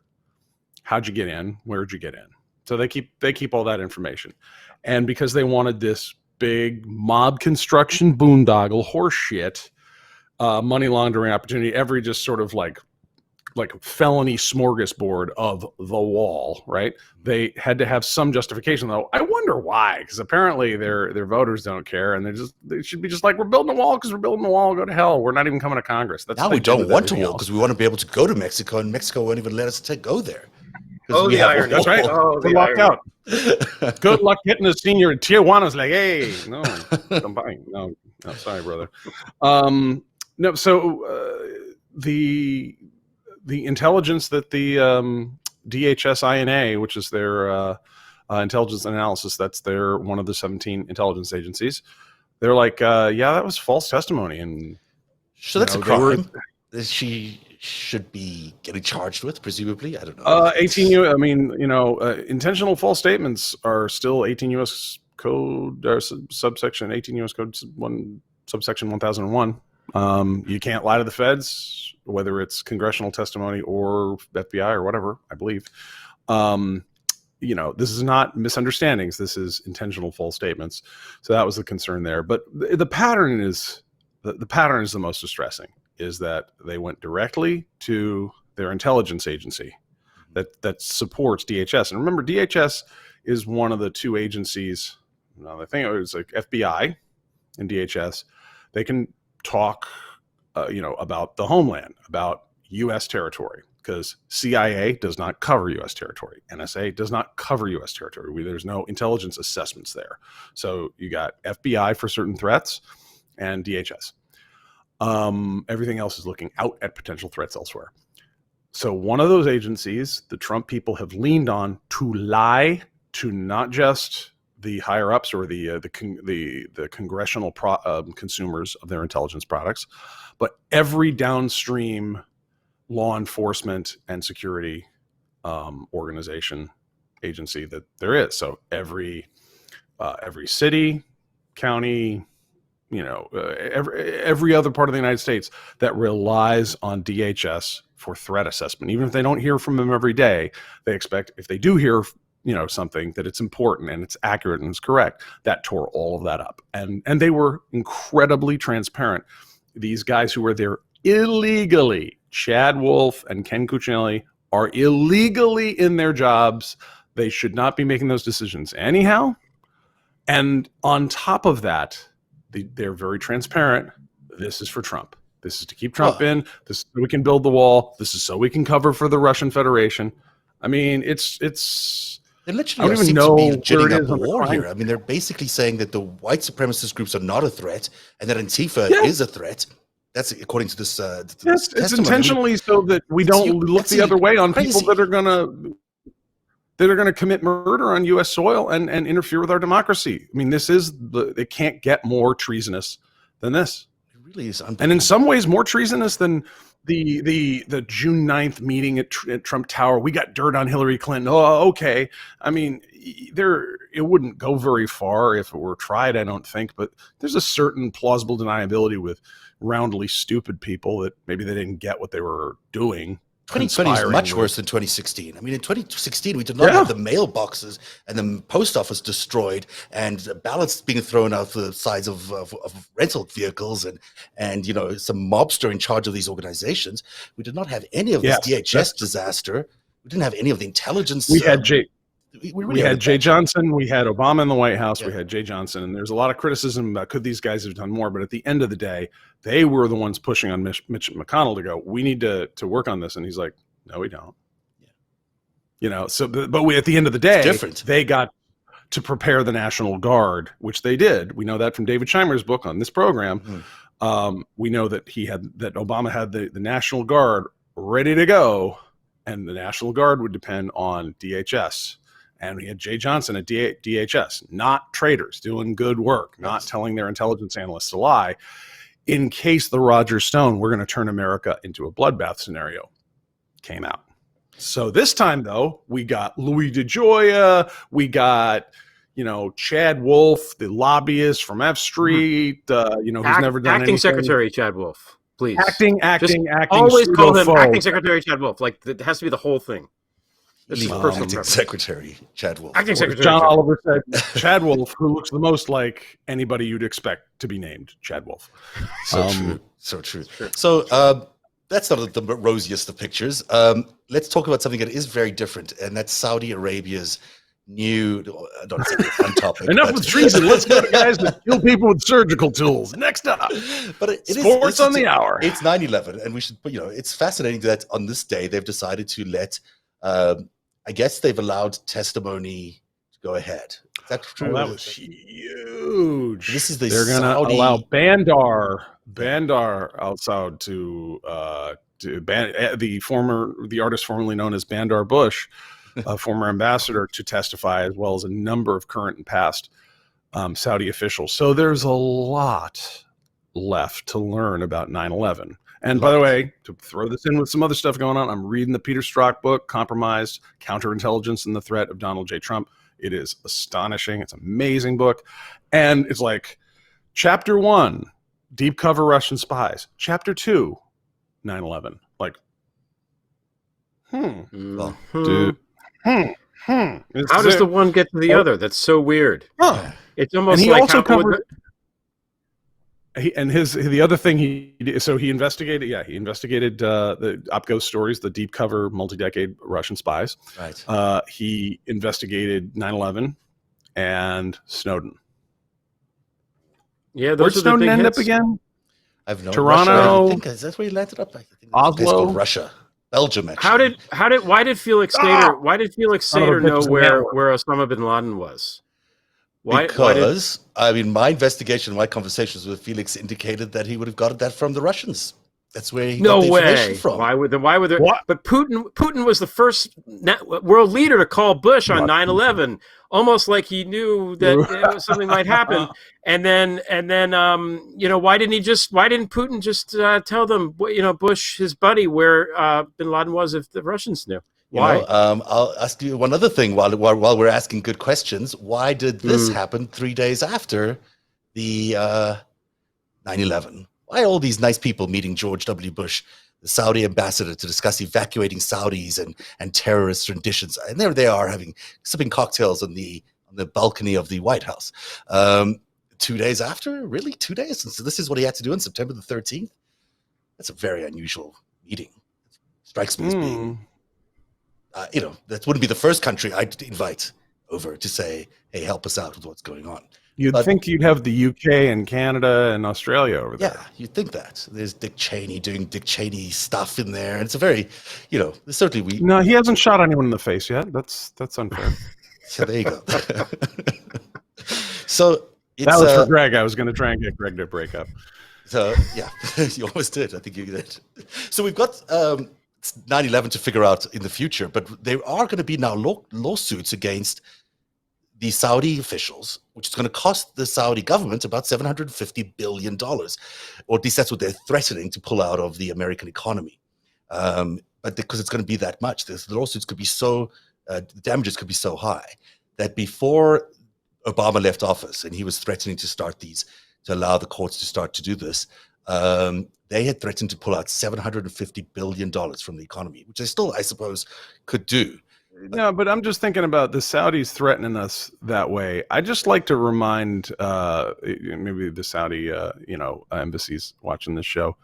How'd you get in? Where'd you get in? So they keep all that information. And because they wanted this big mob construction boondoggle horse shit, money laundering opportunity, every just sort of like like felony smorgasbord of the wall, right? They had to have some justification, though. I wonder why, because apparently their voters don't care, and they should be just like, we're building a wall because we're building a wall. Go to hell. We're not even coming to Congress. That's now what we they do don't with want to everything wall else. because we want to be able to go to Mexico, and Mexico won't even let us go there. Oh, the irony. That's right. Oh, We're the locked irony. out. Good luck getting a senior in Tijuana's like, hey, no, I'm buying. No, sorry, brother. No, so the intelligence that the DHS INA, which is their intelligence analysis, that's their one of the 17 intelligence agencies. They're like, yeah, that was false testimony, and so that's a crime. She should be getting charged with, presumably. I don't know. 18 U. I mean, intentional false statements are still 18 U.S. Code or subsection 18 U.S. Code subsection 1001. You can't lie to the feds, whether it's congressional testimony or FBI or whatever, I believe. This is not misunderstandings. This is intentional false statements. So that was the concern there. But the pattern is the most distressing, is that they went directly to their intelligence agency that supports DHS. And remember, DHS is one of the two agencies. I think it was like FBI and DHS. They can talk, about the homeland, about U.S. territory, because CIA does not cover U.S. territory. NSA does not cover U.S. territory. There's no intelligence assessments there. So you got FBI for certain threats and DHS. Everything else is looking out at potential threats elsewhere. So one of those agencies, the Trump people have leaned on to lie to not just the higher ups or the congressional consumers of their intelligence products, but every downstream law enforcement and security organization agency that there is. So every city, county, every other part of the United States that relies on DHS for threat assessment. Even if they don't hear from them every day, they expect, if they do hear something, that it's important and it's accurate and it's correct. That tore all of that up. And they were incredibly transparent. These guys who were there illegally, Chad Wolf and Ken Cuccinelli, are illegally in their jobs. They should not be making those decisions anyhow. And on top of that, they're very transparent. This is for Trump. This is to keep Trump in. This is so we can build the wall. This is so we can cover for the Russian Federation. I mean, it's. They literally seem to be ginning up a war here. I mean, they're basically saying that the white supremacist groups are not a threat, and that Antifa is a threat. That's according to this. Yes, it's intentionally so that we don't look the other way on people that are gonna commit murder on U.S. soil and interfere with our democracy. I mean, it can't get more treasonous than this. It really is, and in some ways more treasonous than the June 9th meeting at Trump Tower. We got dirt on Hillary Clinton. Oh, okay. I mean, it wouldn't go very far if it were tried, I don't think, but there's a certain plausible deniability with roundly stupid people that maybe they didn't get what they were doing. 2020 is much worse than 2016. I mean, in 2016, we did not have the mailboxes and the post office destroyed and ballots being thrown out the sides of rental vehicles and some mobster in charge of these organizations. We did not have any of this DHS disaster. We didn't have any of the intelligence. We had we had Jay Johnson. We had Obama in the White House. We had Jay Johnson. And there's a lot of criticism about could these guys have done more? But at the end of the day, they were the ones pushing on Mitch McConnell to go, we need to work on this. And he's like, no, we don't. But at the end of the day, they got to prepare the National Guard, which they did. We know that from David Scheimer's book on this program. We know that Obama had the National Guard ready to go, and the National Guard would depend on DHS. And we had Jay Johnson at DHS, not traitors, doing good work, not telling their intelligence analysts to lie, in case the Roger Stone, we're going to turn America into a bloodbath scenario, came out. So this time, though, we got Louis DeJoy, we got, Chad Wolf, the lobbyist from F Street, who's never done acting anything. Secretary Chad Wolf, please. Acting. Always call him acting Secretary Chad Wolf. Like, it has to be the whole thing. This is personal acting Secretary Chad Wolf. Acting Secretary John Oliver said Chad Wolf, who looks the most like anybody you'd expect to be named Chad Wolf. So true. So that's not the rosiest of pictures. Let's talk about something that is very different, and that's Saudi Arabia's new, not exactly a fun topic. Enough with treason. Let's go to guys that kill people with surgical tools. Next up, but it sports on the hour. It's 9/11, and we should, it's fascinating that on this day they've decided to let, I guess they've allowed testimony to go ahead. Is that true? That was huge. This is the They're going to allow Bandar outside to the artist formerly known as Bandar Bush, a former ambassador, to testify, as well as a number of current and past Saudi officials. So there's a lot left to learn about 9/11. And by the way, to throw this in with some other stuff going on, I'm reading the Peter Strzok book, Compromised: Counterintelligence and the Threat of Donald J. Trump. It is astonishing. It's an amazing book. And it's like chapter 1, deep cover Russian spies. Chapter 2, 9/11. Like, dude. How does the one get to the other? That's so weird. Huh. It's almost and he like also covered. The other thing he did, so he investigated the OPCO stories, the deep cover multi-decade Russian spies. Right. He investigated 9/11 and Snowden. Yeah, Where'd Snowden end up again? I've known Toronto. Russia. I think is that where he landed up? I think Oslo, Russia, Belgium. Actually, why did Felix Sater know where Osama bin Laden was? Because my investigation, my conversations with Felix indicated that he would have gotten that from the Russians. That's where he got the information from. Why would there? What? But Putin was the first world leader to call Bush on 9/11, almost like he knew that something might happen. And then why didn't Putin just tell them, Bush, his buddy, where bin Laden was, if the Russians knew? Why? I'll ask you one other thing while we're asking good questions. Why did this happen 3 days after the 9/11? Why all these nice people meeting George W. Bush, the Saudi ambassador, to discuss evacuating Saudis and terrorist renditions? And there they are sipping cocktails on the balcony of the White House. 2 days after? Really? 2 days? And so this is what he had to do on September the 13th? That's a very unusual meeting. It strikes me as being... that wouldn't be the first country I'd invite over to say, hey, help us out with what's going on. You'd think you'd have the UK and Canada and Australia over there. Yeah, you'd think that. There's Dick Cheney doing Dick Cheney stuff in there. And it's a very, certainly No, he hasn't shot anyone in the face yet. That's unfair. So there you go. So that was for Greg. I was going to try and get Greg to break up. So, yeah, you almost did. I think you did. So we've got... 9/11 to figure out in the future, but there are going to be now lawsuits against the Saudi officials, which is going to cost the Saudi government about $750 billion, or at least that's what they're threatening to pull out of the American economy. But because it's going to be that much, the lawsuits could be the damages could be so high that before Obama left office and he was threatening to allow the courts to start to do this, they had threatened to pull out $750 billion from the economy, which they still, I suppose, could do. No, but I'm just thinking about the Saudis threatening us that way. I just like to remind maybe the Saudi, embassies watching this show.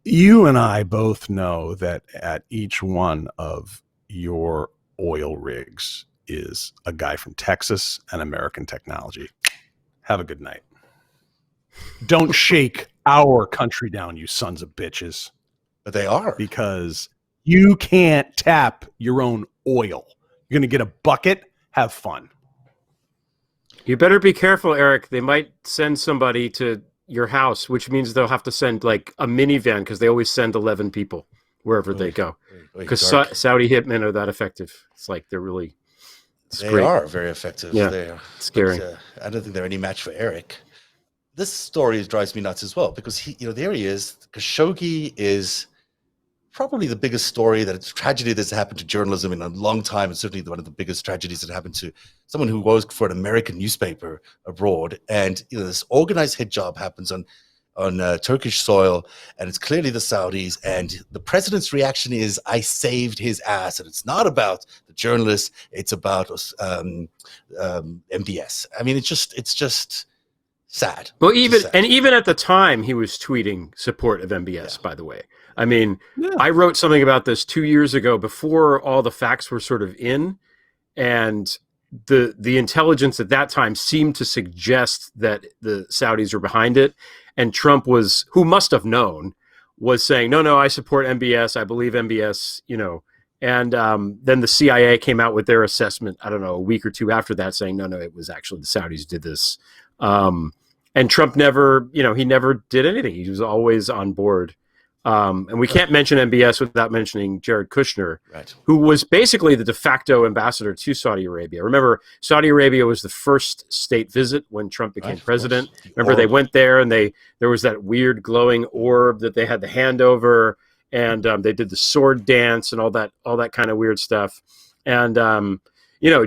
You and I both know that at each one of your oil rigs is a guy from Texas and American technology. Have a good night. Don't shake our country down, you sons of bitches. But they are. Because you can't tap your own oil. You're going to get a bucket. Have fun. You better be careful, Eric. They might send somebody to your house, which means they'll have to send like a minivan, because they always send 11 people wherever they go. Because Saudi hitmen are that effective. It's like they're really... They are very effective. Yeah, they are scary. But, I don't think they're any match for Eric. This story drives me nuts as well, because there he is. Khashoggi is probably the biggest story, tragedy that's happened to journalism in a long time, and certainly one of the biggest tragedies that happened to someone who worked for an American newspaper abroad. And this organized hit job happens on Turkish soil, and it's clearly the Saudis. And the president's reaction is, "I saved his ass," and it's not about the journalists; it's about MBS. I mean, it's just. Sad. Well, Just sad. even at the time, he was tweeting support of MBS. Yeah. By the way, I mean, Yeah. I wrote something about this 2 years ago before all the facts were sort of in, and the intelligence at that time seemed to suggest that the Saudis were behind it, and Trump was, who must have known, was saying, no, I support MBS, I believe MBS, and then the CIA came out with their assessment, I don't know, a week or two after that, saying, no, it was actually the Saudis did this. And Trump never, he never did anything. He was always on board. And we can't mention MBS without mentioning Jared Kushner, Right. who was basically the de facto ambassador to Saudi Arabia. Remember, Saudi Arabia was the first state visit when Trump became Right, of president. course. Remember, they went there and there was that weird glowing orb that they had the hand over, and they did the sword dance and all that kind of weird stuff. And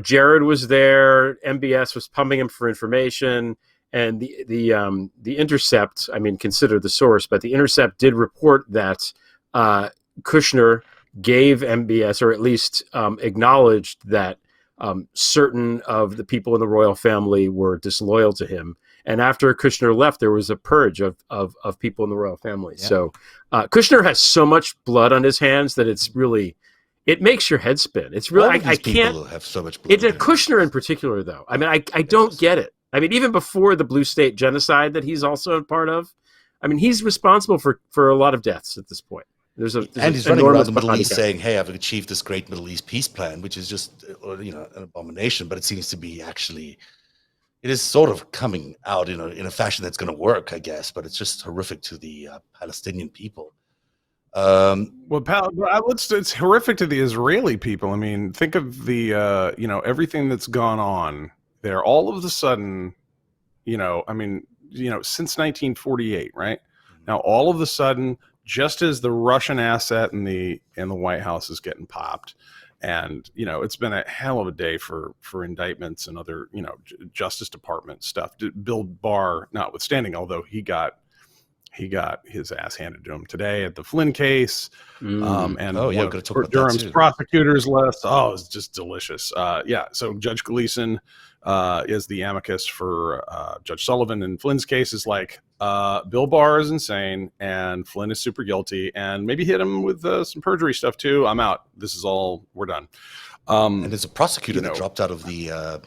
Jared was there. MBS was pumping him for information. And the Intercept, I mean, consider the source, but the Intercept did report that Kushner gave MBS, or at least acknowledged that certain of the people in the royal family were disloyal to him. And after Kushner left, there was a purge of people in the royal family. Yeah. So Kushner has so much blood on his hands that it makes your head spin. It's really, I can't have so much blood. It's a Kushner in particular, though. I mean, I don't get it. I mean, even before the Blue State genocide that he's also a part of, I mean, he's responsible for a lot of deaths at this point. There's he's running around the Middle East saying, hey, I've achieved this great Middle East peace plan, which is just, an abomination, but it seems to be actually, it is sort of coming out in a fashion that's going to work, I guess, but it's just horrific to the Palestinian people. It's horrific to the Israeli people. I mean, think of the, everything that's gone on there. All of a sudden, since 1948, right? Now, all of a sudden, just as the Russian asset in the White House is getting popped, and it's been a hell of a day for indictments and other Justice Department stuff. Bill Barr notwithstanding, although he got his ass handed to him today at the Flynn case. Durham's prosecutors list. Oh, it's just delicious. So Judge Gleason is the amicus for Judge Sullivan in Flynn's case. Is like, Bill Barr is insane and Flynn is super guilty, and maybe hit him with some perjury stuff too. I'm out. This is all, we're done. And there's a prosecutor that dropped out of the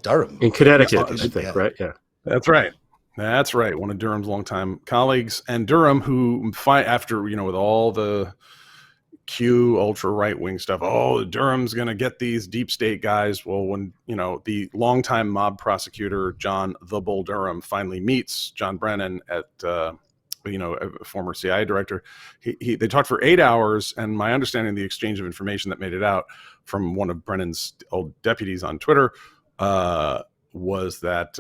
Durham in Connecticut, I think, right? Yeah, that's right. That's right. One of Durham's longtime colleagues, and Durham, who after with all the Q ultra right wing stuff. Oh, Durham's going to get these deep state guys. Well, when the longtime mob prosecutor John the Bull Durham finally meets John Brennan at a former CIA director, they talked for 8 hours, and my understanding of the exchange of information that made it out from one of Brennan's old deputies on Twitter was that.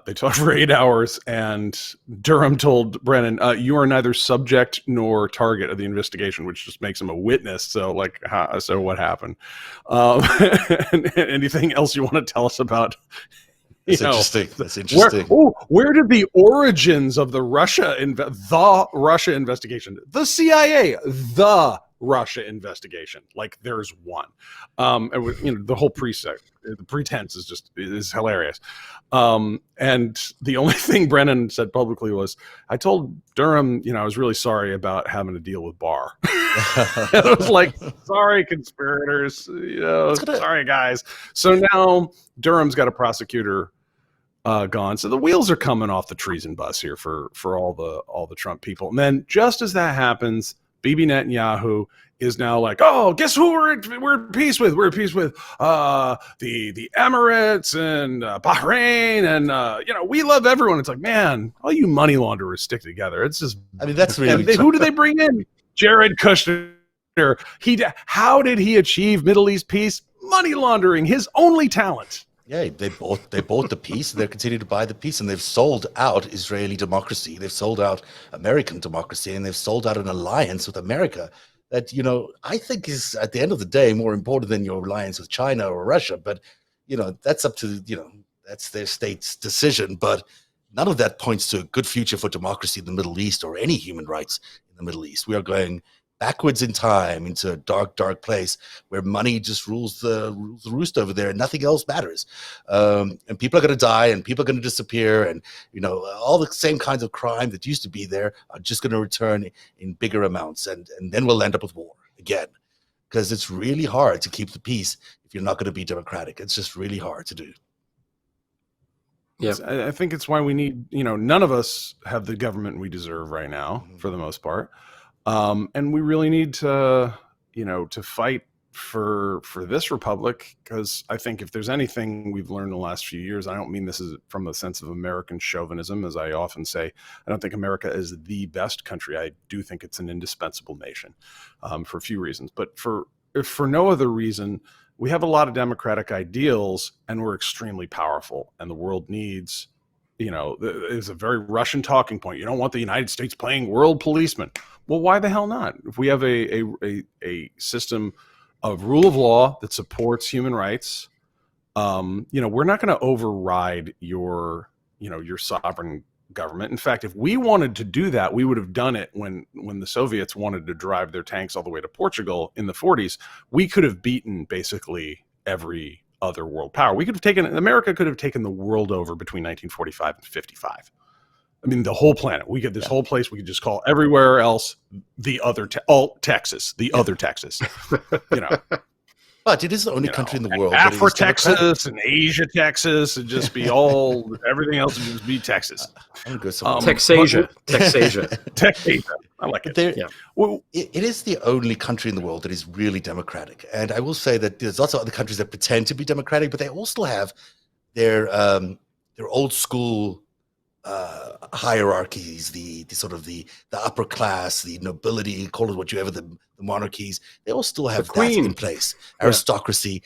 They talked for 8 hours, and Durham told Brennan, "You are neither subject nor target of the investigation," which just makes him a witness. So, so what happened? Anything else you want to tell us about? Interesting. That's interesting. Where did the origins of the Russia investigation, the CIA, the Russia investigation, like there's one, the whole the pretense is hilarious. And the only thing Brennan said publicly was, I told Durham, I was really sorry about having to deal with Barr. And I was like, sorry, conspirators, sorry guys. So now Durham's got a prosecutor gone. So the wheels are coming off the treason bus here for all the Trump people. And then just as that happens, Bibi Netanyahu is now like, oh, guess who we're at peace with? We're at peace with the Emirates and Bahrain, and we love everyone. It's like, man, all you money launderers stick together. It's just, that's really who do they bring in? Jared Kushner. How did he achieve Middle East peace? Money laundering, his only talent. Yeah, they bought the peace, and they continue to buy the peace, and they've sold out Israeli democracy, they've sold out American democracy, and they've sold out an alliance with America that, I think is, at the end of the day, more important than your alliance with China or Russia. But, that's up to, that's their state's decision. But none of that points to a good future for democracy in the Middle East or any human rights in the Middle East. We are going backwards in time into a dark, dark place where money just rules the roost over there and nothing else matters. And people are going to die and people are going to disappear. And, all the same kinds of crime that used to be there are just going to return in bigger amounts. And then we'll end up with war again, because it's really hard to keep the peace if you're not going to be democratic. It's just really hard to do. Yeah, I think it's why we need, none of us have the government we deserve right now, for the most part. And we really need to, to fight for this republic, because I think if there's anything we've learned in the last few years, I don't mean this is from a sense of American chauvinism, as I often say. I don't think America is the best country. I do think it's an indispensable nation, for a few reasons. But for no other reason, we have a lot of democratic ideals and we're extremely powerful, and the world needs, it's a very Russian talking point. You don't want the United States playing world policeman. Well, why the hell not? If we have a system of rule of law that supports human rights, we're not going to override your sovereign government. In fact, if we wanted to do that, we would have done it when the Soviets wanted to drive their tanks all the way to Portugal in the 40s. We could have beaten basically every other world power. America could have taken the world over between 1945 and 55. I mean, the whole planet. We get this whole place. We could just call everywhere else the other Texas, the other Texas. But it is the only country in the world. Africa, Texas, and Asia, Texas, and just be all everything else would just be Texas. I'm gonna go somewhere. Texasia. Texasia. I like it. Well, it is the only country in the world that is really democratic. And I will say that there's lots of other countries that pretend to be democratic, but they all still have their old school hierarchies, the sort of the upper class, the nobility, call it what you ever, the monarchies. They all still have that in place. Aristocracy.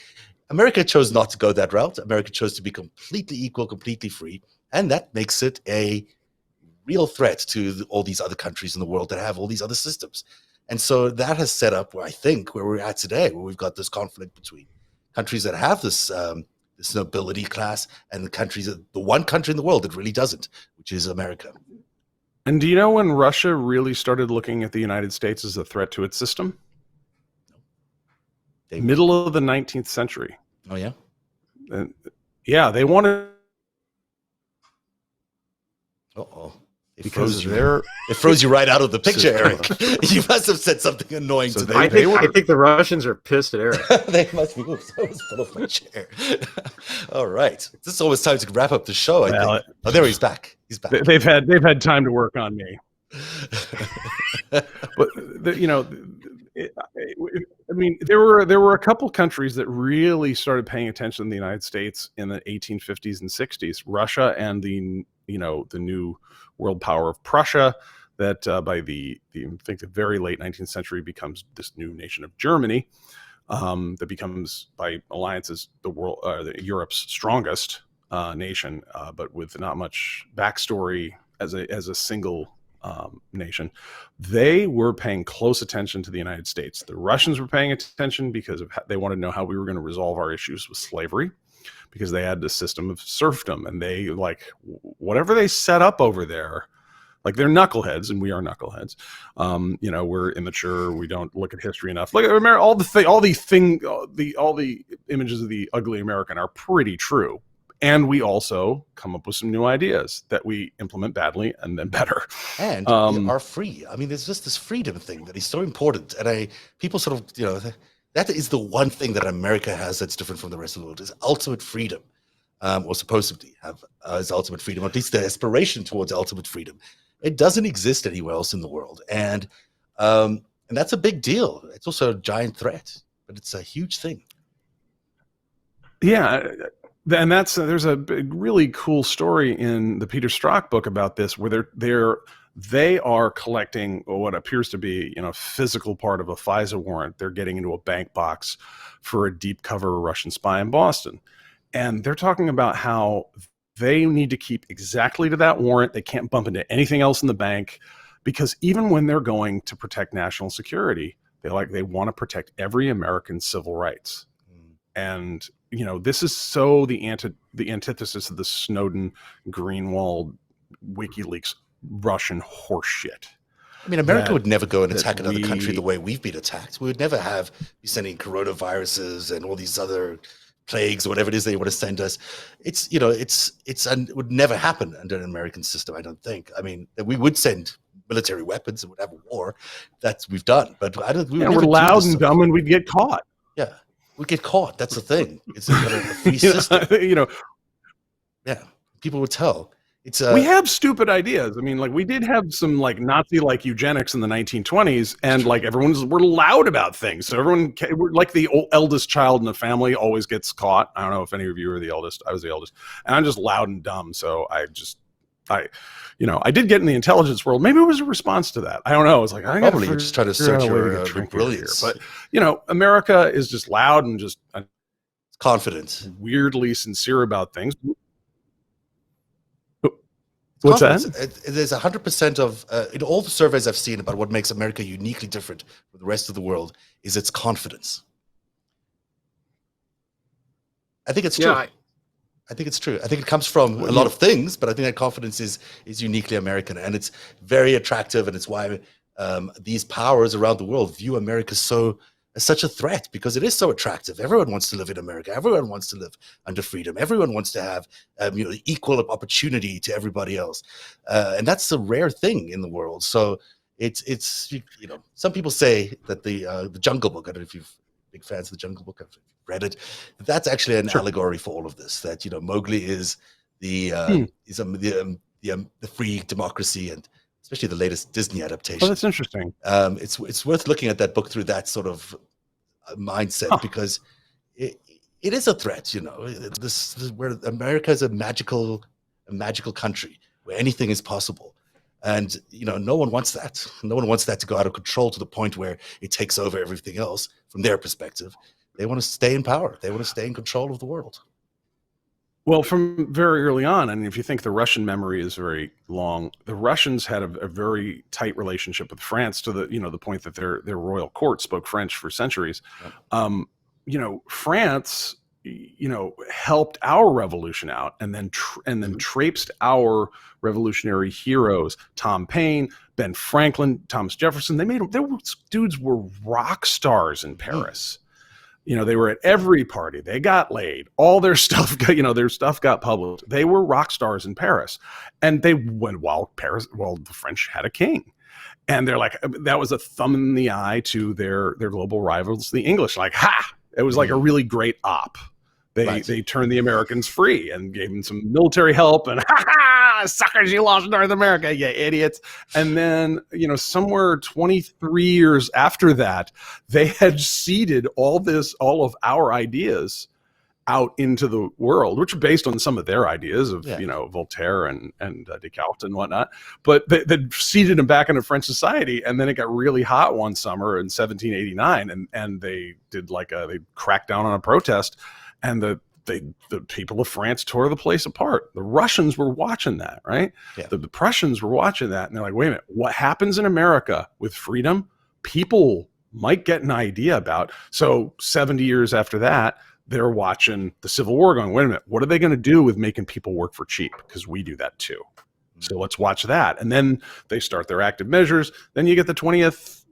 America chose not to go that route. America chose to be completely equal, completely free, and that makes it a real threat to all these other countries in the world that have all these other systems. And so that has set up where we're at today, where we've got this conflict between countries that have this this nobility class and the one country in the world that really doesn't, which is America. And do you know when Russia really started looking at the United States as a threat to its system? Middle of the 19th century. Oh, yeah? They wanted... Uh-oh. It Because froze you right out of the picture, Eric. You must have said something annoying to them. I think the Russians are pissed at Eric. They must be. Oops, I was full of my chair. All right. This is almost time to wrap up the show, I think. Oh, there he's back. He's back. They've had time to work on me. But there were a couple countries that really started paying attention to the United States in the 1850s and 60s. Russia and the new world power of Prussia, that by the very late 19th century becomes this new nation of Germany, that becomes by alliances Europe's strongest nation, but with not much backstory as a single nation. They were paying close attention to the United States. The Russians were paying attention because they wanted to know how we were going to resolve our issues with slavery, because they had this system of serfdom, and they whatever they set up over there, they're knuckleheads, and we are knuckleheads. We're immature. We don't look at history enough. Look at all the images of the ugly American are pretty true. And we also come up with some new ideas that we implement badly and then better. And we are free. I mean, there's just this freedom thing that is so important. And people sort of, that is the one thing that America has that's different from the rest of the world, is ultimate freedom, or supposedly have as ultimate freedom, at least the aspiration towards ultimate freedom. It doesn't exist anywhere else in the world. And that's a big deal. It's also a giant threat, but it's a huge thing. Yeah. And there's a big, really cool story in the Peter Strzok book about this, where they are collecting what appears to be, physical part of a FISA warrant. They're getting into a bank box for a deep cover Russian spy in Boston. And they're talking about how they need to keep exactly to that warrant. They can't bump into anything else in the bank, because even when they're going to protect national security, they want to protect every American's civil rights. And, this is so the antithesis of the Snowden, Greenwald, WikiLeaks Russian horseshit. I mean, America that- would never go and that attack another country we- the way we've been attacked. We would never be sending coronaviruses and all these other plagues or whatever it is they want to send us. It's, you know, it would never happen under an American system, I don't think. I mean, we would send military weapons and would have a war. That we've done, but I don't. we're loud and dumb, and we'd get caught. Yeah, we get caught. That's the thing. It's a free system. You know, yeah, people would tell. It's we have stupid ideas. I mean, like we did have some like Nazi-like eugenics in the 1920s, and like we're loud about things. So we're like the eldest child in the family always gets caught. I don't know if any of you are the eldest. I was the eldest, and I'm just loud and dumb. So I did get in the intelligence world. Maybe it was a response to that. I don't know. It's like I probably you're just trying to search your brilliance. But you know, America is just loud and just confident, weirdly sincere about things. What's that? There's 100% of in all the surveys I've seen about what makes America uniquely different from the rest of the world is its confidence. I think it's true. I think it's true. I think it comes from a lot of things, but I think that confidence is uniquely American, and it's very attractive, and it's why these powers around the world view America as such a threat, because it is so attractive. Everyone wants to live in America. Everyone wants to live under freedom. Everyone wants to have equal opportunity to everybody else, and that's a rare thing in the world. So it's some people say that the Jungle Book. I don't know if you're big fans of the Jungle Book. I've read it. That's actually an allegory for all of this. That Mowgli is the free democracy, and especially the latest Disney adaptation. Oh, that's interesting. It's worth looking at that book through that sort of mindset, because it is a threat. This is where America is a magical country where anything is possible, and no one wants that. No one wants that to go out of control to the point where it takes over everything else. From their perspective, they want to stay in power. They want to stay in control of the world. Well, from very early on, and if you think the Russian memory is very long, the Russians had a very tight relationship with France to the point that their royal court spoke French for centuries. France, helped our revolution out, and then traipsed our revolutionary heroes, Tom Paine, Ben Franklin, Thomas Jefferson. Dudes were rock stars in Paris. They were at every party. They got laid. All their stuff got published. They were rock stars in Paris. And they went, the French had a king. And they're like, that was a thumb in the eye to their global rivals, the English. Like, ha! It was like a really great op. They turned the Americans free and gave them some military help, and suckers, you lost North America, you idiots. And then, somewhere 23 years after that, they had seeded all of our ideas out into the world, which are based on some of their ideas of, Voltaire and Descartes and whatnot. But they seeded them back into French society, and then it got really hot one summer in 1789, and they did they cracked down on a protest. And the people of France tore the place apart. The Russians were watching that, right? Yeah. The Prussians were watching that, and they're like, wait a minute, what happens in America with freedom? People might get an idea about. So 70 years after that, they're watching the Civil War going, wait a minute, what are they going to do with making people work for cheap? Because we do that too. So let's watch that. And then they start their active measures. Then you get the 20th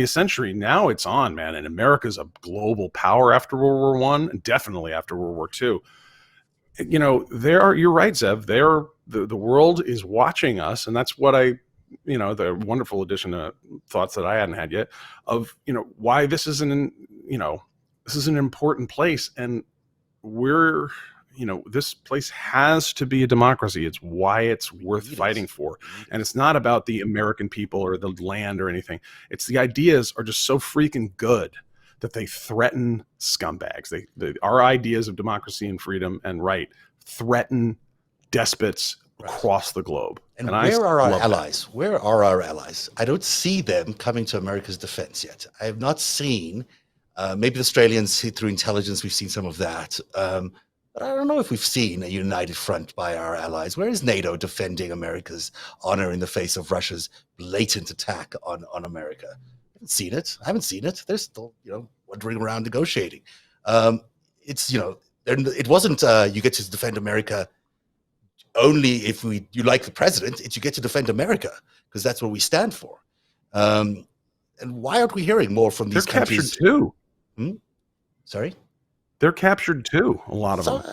century. Now it's on, man. And America's a global power after World War I, and definitely after World War II. You're right, Zev. The world is watching us. And that's what the wonderful addition to thoughts that I hadn't had yet of, why this is an important place. And this place has to be a democracy. It's why it's worth fighting for. And it's not about the American people or the land or anything. It's the ideas are just so freaking good that they threaten scumbags. Our ideas of democracy and freedom and right threaten despots across the globe. And where are our allies? Where are our allies? I don't see them coming to America's defense yet. I have not seen, maybe the Australians, through intelligence, we've seen some of that. But I don't know if we've seen a united front by our allies. Where is NATO defending America's honor in the face of Russia's blatant attack on America? I haven't seen it. They're still, wandering around negotiating. It wasn't you get to defend America only if you like the president. It's you get to defend America because that's what we stand for. And why aren't we hearing more from these They're countries? captured too. Sorry? They're captured too, a lot of them.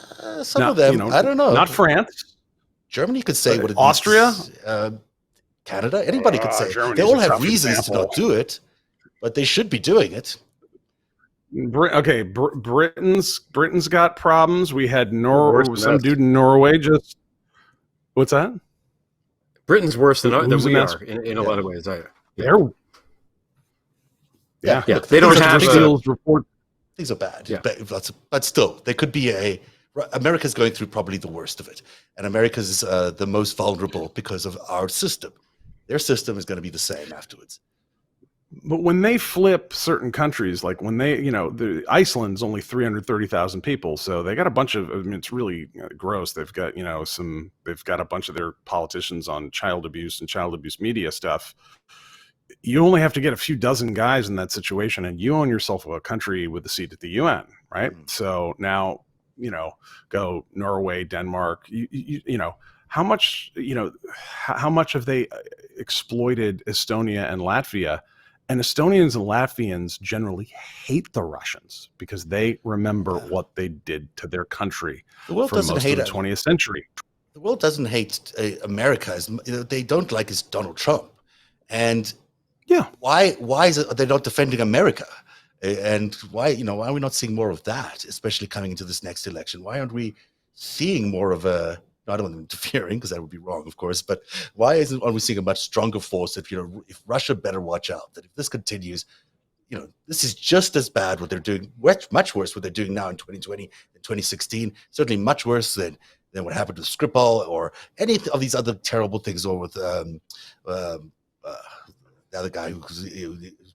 Some Not, of them, I don't know. Not France. Germany could say what it Austria? Canada, anybody could say. Germany's They all a have tough reasons to not do it, but they should be doing it. Britain's got problems. We had some us. dude in Norway just. What's that? Britain's worse than Who's we the are in a lot of ways. They're Yeah, look, they don't have report. Things are bad, Yeah. but still, there could be America's going through probably the worst of it, and America's the most vulnerable because of our system. Their system is going to be the same afterwards. But when they flip certain countries, like when they, Iceland's only 330,000 people, so they got a bunch of. I mean, it's really gross. They've got they've got a bunch of their politicians on child abuse and child abuse media stuff. You only have to get a few dozen guys in that situation, and you own yourself a country with a seat at the UN, right? Mm-hmm. So now, go Norway, Denmark. How much have they exploited Estonia and Latvia? And Estonians and Latvians generally hate the Russians because they remember what they did to their country for most of the 20th century. The world doesn't hate America. They don't like is Donald Trump. And why is it they're not defending America? And why are we not seeing more of that, especially coming into this next election? Why aren't we seeing more of a, I don't want them interfering because that would be wrong, of course, but why aren't we seeing a much stronger force that, if Russia better watch out, that if this continues, this is just as bad what they're doing, much worse what they're doing now in 2020 and 2016, certainly much worse than what happened with Skripal or any of these other terrible things, or with the other guy who was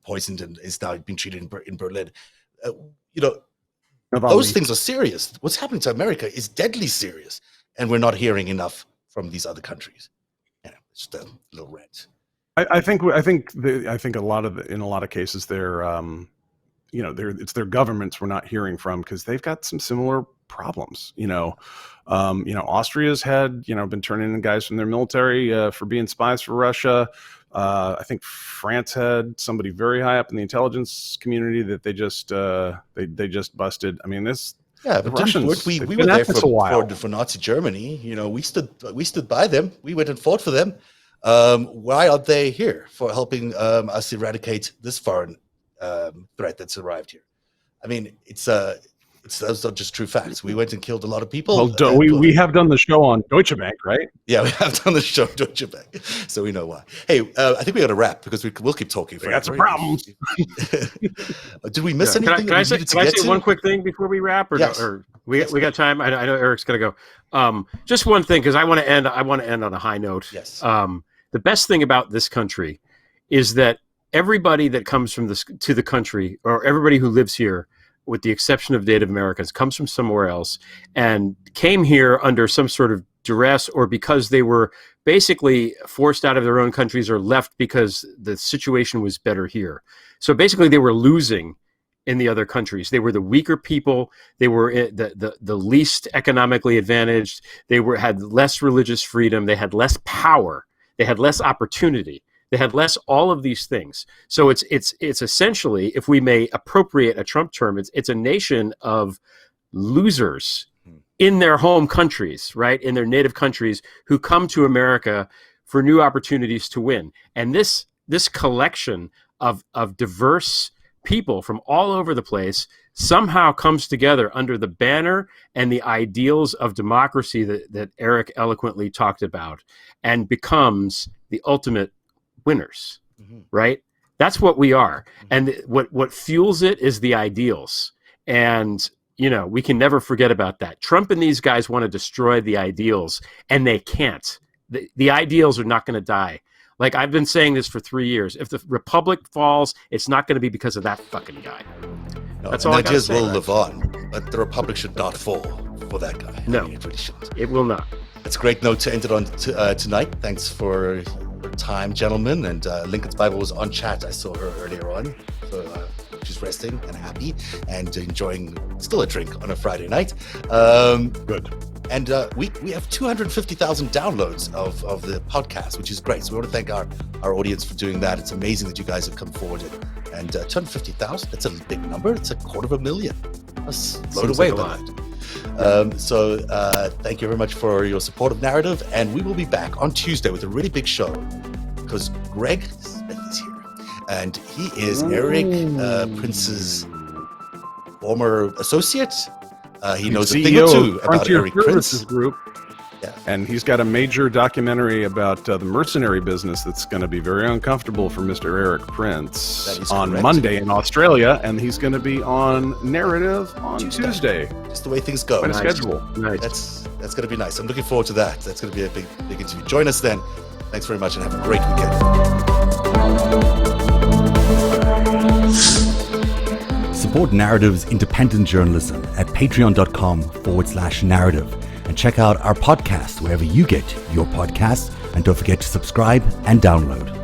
poisoned and is now being treated in Berlin. Those things are serious. What's happening to America is deadly serious. And we're not hearing enough from these other countries. It's just a little rant. I think in a lot of cases they're it's their governments we're not hearing from because they've got some similar problems. Austria's had been turning in guys from their military for being spies for Russia. I think France had somebody very high up in the intelligence community that they just busted. I mean this. Yeah, but we were there for Nazi Germany. We stood by them. We went and fought for them. Why aren't they here for helping us eradicate this foreign threat that's arrived here? I mean, those are just true facts. We went and killed a lot of people. Well, we have done the show on Deutsche Bank, right? Yeah, we have done the show on Deutsche Bank, so we know why. Hey, I think we got to wrap because we'll keep talking. We got some problems. Did we miss anything? Can I say one quick thing before we wrap? Or we got time? I know Eric's going to go. Just one thing, because I want to end on a high note. Yes. The best thing about this country is that everybody that comes to the country, or everybody who lives here, with the exception of Native Americans, comes from somewhere else and came here under some sort of duress or because they were basically forced out of their own countries or left because the situation was better here. So basically they were losing in the other countries. They were the weaker people. They were the least economically advantaged. They had less religious freedom. They had less power. They had less opportunity. They had less all of these things. So it's essentially, if we may appropriate a Trump term, it's a nation of losers in their home countries, right? In their native countries, who come to America for new opportunities to win. And this collection of diverse people from all over the place somehow comes together under the banner and the ideals of democracy that Eric eloquently talked about, and becomes the ultimate winners, right? That's what we are. And what fuels it is the ideals. And, we can never forget about that. Trump and these guys want to destroy the ideals, and they can't. The ideals are not going to die. Like, I've been saying this for 3 years. If the Republic falls, it's not going to be because of that fucking guy. That's all I got to say. Ideas will live on, but the Republic should not fall for that guy. No, it really shouldn't. It will not. That's a great note to end it on tonight. Thanks for your time, gentlemen. And Lincoln's Bible was on chat. I saw her earlier on. So she's resting and happy and enjoying still a drink on a Friday night. Good. And we have 250,000 downloads of the podcast, which is great. So we want to thank our audience for doing that. It's amazing that you guys have come forward. And 250,000, that's a big number. It's 250,000. That's blown away by that. So thank you very much for your support of Narrative. And we will be back on Tuesday with a really big show because Greg Smith is here. And he is Eric Prince's former associate. He knows a thing or two about Eric Prince. Group. Yeah. And he's got a major documentary about the mercenary business that's going to be very uncomfortable for Mr. Eric Prince on Monday in Australia, and he's going to be on Narrative on Tuesday. Just the way things go. Quite a schedule. Nice. That's going to be nice. I'm looking forward to that. That's going to be a big interview. Join us then. Thanks very much and have a great weekend. Support Narrative's independent journalism at patreon.com/narrative and check out our podcast wherever you get your podcasts, and don't forget to subscribe and download.